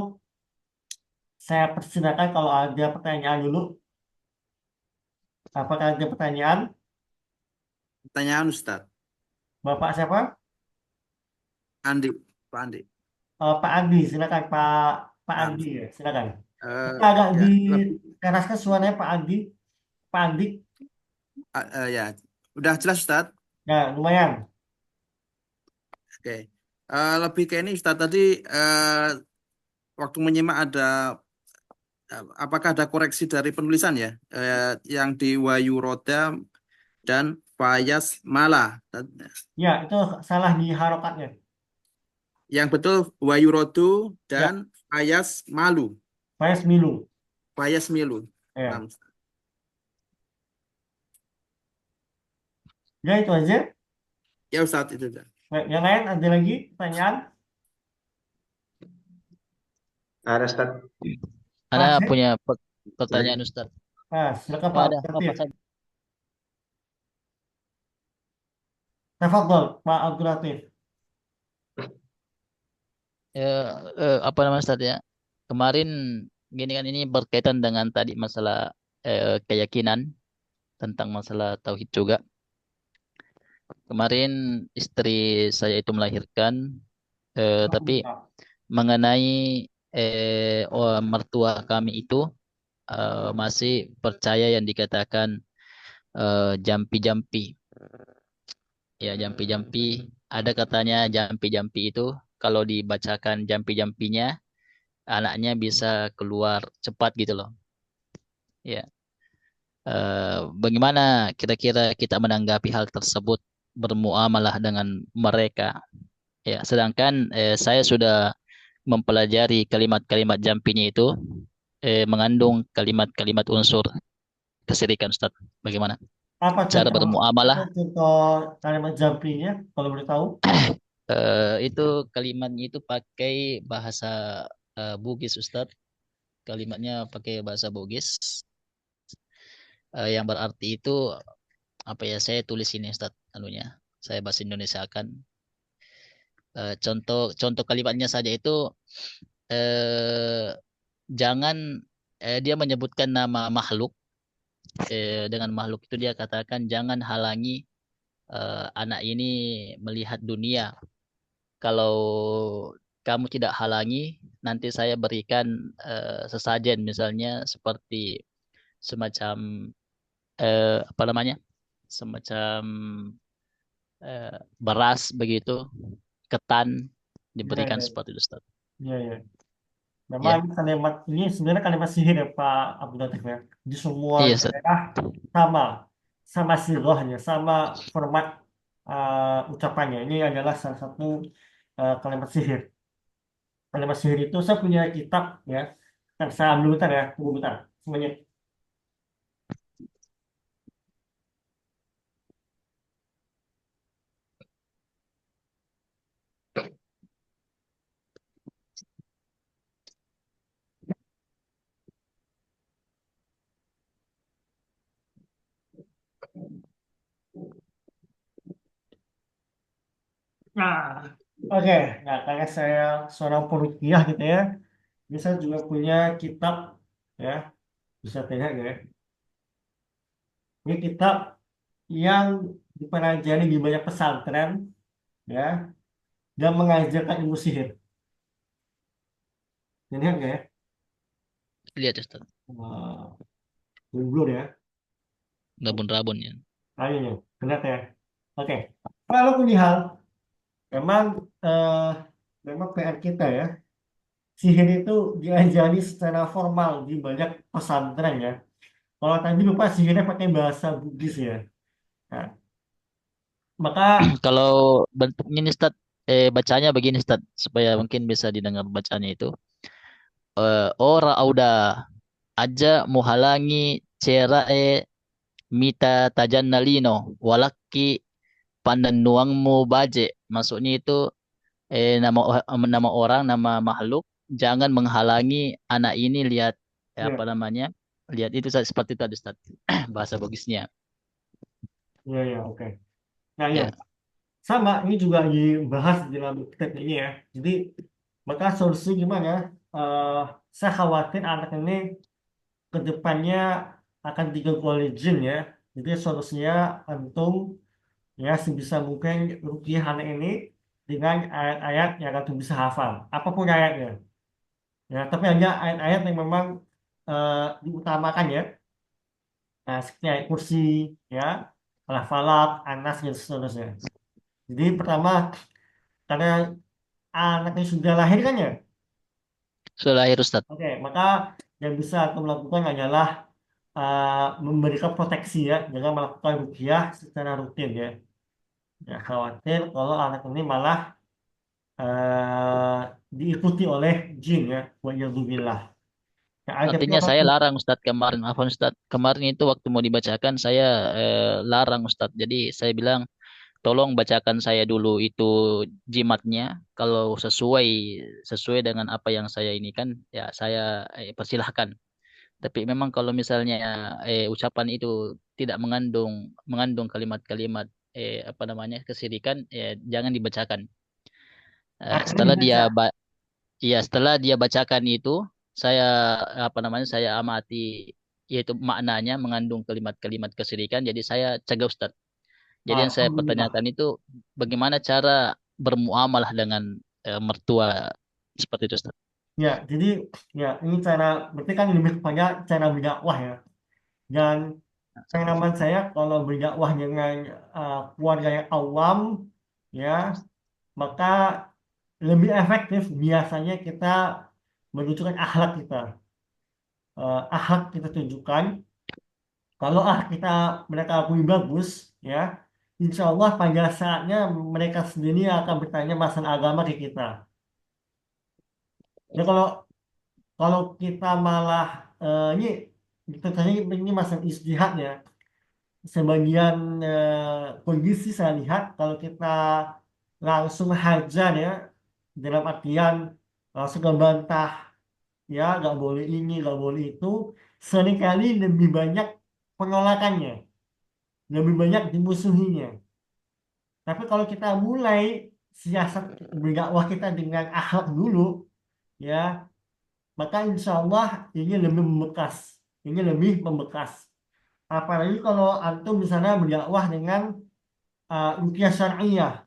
saya persilakan kalau ada pertanyaan dulu. Apakah ada pertanyaan? Pertanyaan Ustaz. Bapak siapa? Andi, Pak Andi. Pak Andi, silakan Pak Nah, Andi ya, silakan. eh, Kita agak ya, dikeraskan suaranya Pak Andi. Pak Andi, ya, udah jelas Ustaz. ya lumayan. Oke. Lebih ke ini Ustaz tadi waktu menyimak ada apakah ada koreksi dari penulisan ya yang di Wahyu Roda dan Fayas Mala. Ya, itu salah di harokatnya. Yang betul Wahyu Rodu Ya, dan Fayas Malu. Faiz Milu. Fayas Milu. Ya, Nah, ya itu aja. ya Ustaz itu. Baik, yang lain ada lagi pertanyaan? Ada Ustaz. Ana Masih? punya Saya, pertanyaan Ustaz. Nah, silakan Oh, Pak ada Abdul apa Latif. saja? Tafadhol, Pak Abdul Latif. Apa namanya Ustaz ya? Kemarin gini kan ini berkaitan dengan tadi masalah keyakinan tentang masalah tauhid juga. Kemarin istri saya itu melahirkan Tapi mengenai mertua kami itu masih percaya yang dikatakan jampi-jampi. Ya, jampi-jampi. Ada katanya jampi-jampi itu kalau dibacakan jampi-jampinya, anaknya bisa keluar cepat gitu loh. Ya. Bagaimana kira-kira kita menanggapi hal tersebut bermuamalah dengan mereka? Ya, sedangkan saya sudah mempelajari kalimat-kalimat jampinya itu mengandung kalimat-kalimat unsur kesyirikan, Ustaz. Bagaimana Apa cara contoh apa bermuamalah? contoh kalimat jampinya kalau boleh tahu? Itu kalimatnya itu pakai bahasa Bugis, Ustaz. Kalimatnya pakai bahasa Bugis yang berarti itu apa ya? Saya tulis ini, Ustaz. Anunya, saya bahasa Indonesia akan contoh contoh kalimatnya saja itu eh, jangan dia menyebutkan nama makhluk dengan makhluk itu dia katakan jangan halangi anak ini melihat dunia. Kalau kamu tidak halangi, nanti saya berikan sesajen misalnya seperti semacam apa namanya? Semacam beras begitu, ketan Ya, diberikan ya, seperti itu, Ustaz. ya, ya. Memang Ya. kalimat ini sebenarnya kalimat sihir ya Pak Abdul Latif ya. Di semua Iya, Ustaz. daerah sama, sama sirohnya, sama format ucapannya. Ini adalah salah satu kalimat sihir. Kalimat sihir itu saya punya kitab ya. Kan saya ambil bentar ya, tunggu bentar. Semuanya. Nah, oke. Nah, karena saya seorang perukiah gitu ya, jadi saya juga punya kitab ya, bisa tengok ya. Ini kitab yang dipelajari di banyak pesantren ya, dan mengajarkan ilmu sihir. Ini lihat nggak ya? Lihat, Ustaz. Wah, blur ya. Rabun-rabun ya. Nah, ini, lihat ya. Oke. Kalau hal, memang eh, memang PR kita ya. Sihir itu diajari secara formal di banyak pesantren ya. Kalau tadi lupa sihirnya pakai bahasa Bugis ya. Nah, maka Kalau bentuknya nih, Ustaz, bacanya begini, Ustaz, supaya mungkin bisa didengar bacanya itu. Ora auda aja muhalangi cerae mita tajannalino walaki pandanuangmu baje. Maksudnya itu nama orang, nama makhluk jangan menghalangi anak ini lihat apa ya, namanya? Lihat itu Ustaz, seperti itu Ustaz. Bahasa Bugisnya. ya, ya, oke. Nah, ya, Ya. sama. Ini juga dibahas di dalam kitab ini ya. Jadi, maka solusi gimana? Eh, saya khawatir anak ini ke depannya akan diganggu oleh jin ya. Jadi solusinya antum ya sebisa mungkin rukiah anak ini dengan ayat-ayat yang antum bisa hafal. Apapun ayatnya. Ya, tapi hanya ayat-ayat yang memang eh, diutamakan ya. Nah, seperti ayat kursi, ya, Al-Falaq, Anas, dan seterusnya. Jadi pertama, karena anaknya sudah lahir kan ya, Sudah lahir Ustaz. oke, maka yang bisa aku lakukan adalah memberikan proteksi ya, dengan melakukan ruqyah secara rutin ya. Ya, khawatir kalau anak ini malah diikuti oleh jin ya, wa Ya, ada Artinya beberapa saya larang Ustadz kemarin, Afwan Ustadz. Kemarin itu waktu mau dibacakan saya larang Ustadz. Jadi saya bilang tolong bacakan saya dulu itu jimatnya. Kalau sesuai dengan apa yang saya ini kan ya saya persilahkan. Tapi memang kalau misalnya ucapan itu tidak mengandung kalimat-kalimat apa namanya kesyirikan, jangan dibacakan. akhirnya Setelah dibaca. setelah dia bacakan itu, saya apa namanya saya amati yaitu maknanya mengandung kalimat-kalimat kesyirikan. Jadi saya cegah Ustaz. Jadi yang saya Alhamdulillah. pertanyakan itu bagaimana cara bermuamalah dengan mertua seperti itu Ustaz. Ya, jadi ya ini berarti kan lebih kepada cara berdakwah ya. Dan pengalaman saya kalau berdakwah dengan keluarga yang awam, ya, maka lebih efektif biasanya kita menunjukkan akhlak kita. Akhlak kita tunjukkan. Kalau kita mereka akui bagus, ya, insya Allah pada saatnya mereka sendiri akan bertanya masalah agama ke kita. Ya kalau kita malah ini tentunya ini masalah ijtihad ya. Sebagian kondisi saya lihat kalau kita langsung hajar ya dalam artian langsung ngebantah ya nggak boleh ini nggak boleh itu seringkali lebih banyak penolakannya lebih banyak dimusuhinya tapi kalau kita mulai siasat berdakwah kita dengan akhlak dulu ya maka insya Allah ini lebih membekas apalagi kalau antum misalnya berdakwah dengan ruqyah syar'iyah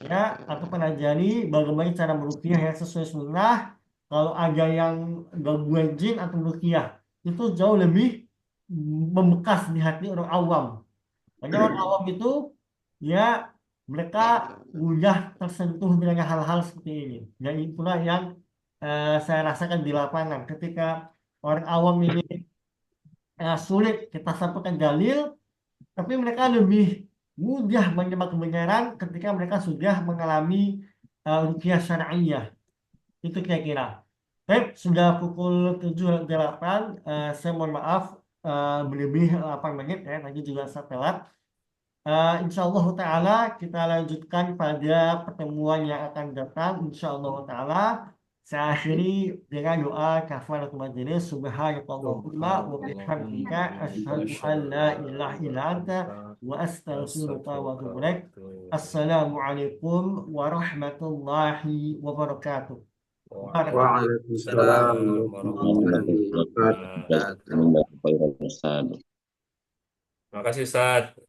ya atau pelajari bagaimana cara meruqyah yang sesuai sunnah kalau ada yang gangguan jin atau ruqyah itu jauh lebih membekas di hati orang awam karena orang awam itu ya mereka mudah tersentuh dengan hal-hal seperti ini dan itulah yang saya rasakan di lapangan ketika orang awam ini sulit kita sampaikan dalil tapi mereka lebih mudah menerima kebenaran ketika mereka sudah mengalami ruqyah syar'iyah. Itu kira-kira. Baik, sudah pukul 7.08. Saya mohon maaf berlebih 8 menit ya. Tadi juga saya telat. Insya Allah Ta'ala kita lanjutkan pada pertemuan yang akan datang. Insya Allah Ta'ala. Saya akhiri dengan doa kafaratul majelis. Subhanakallahumma wa bihamdika asyhadu an la ilaha illa anta wa astaghfiruka wa atubu ilaik. Assalamualaikum warahmatullahi wabarakatuh. Waalaikumsalam warahmatullahi wabarakatuh. Terima kasih Ustaz.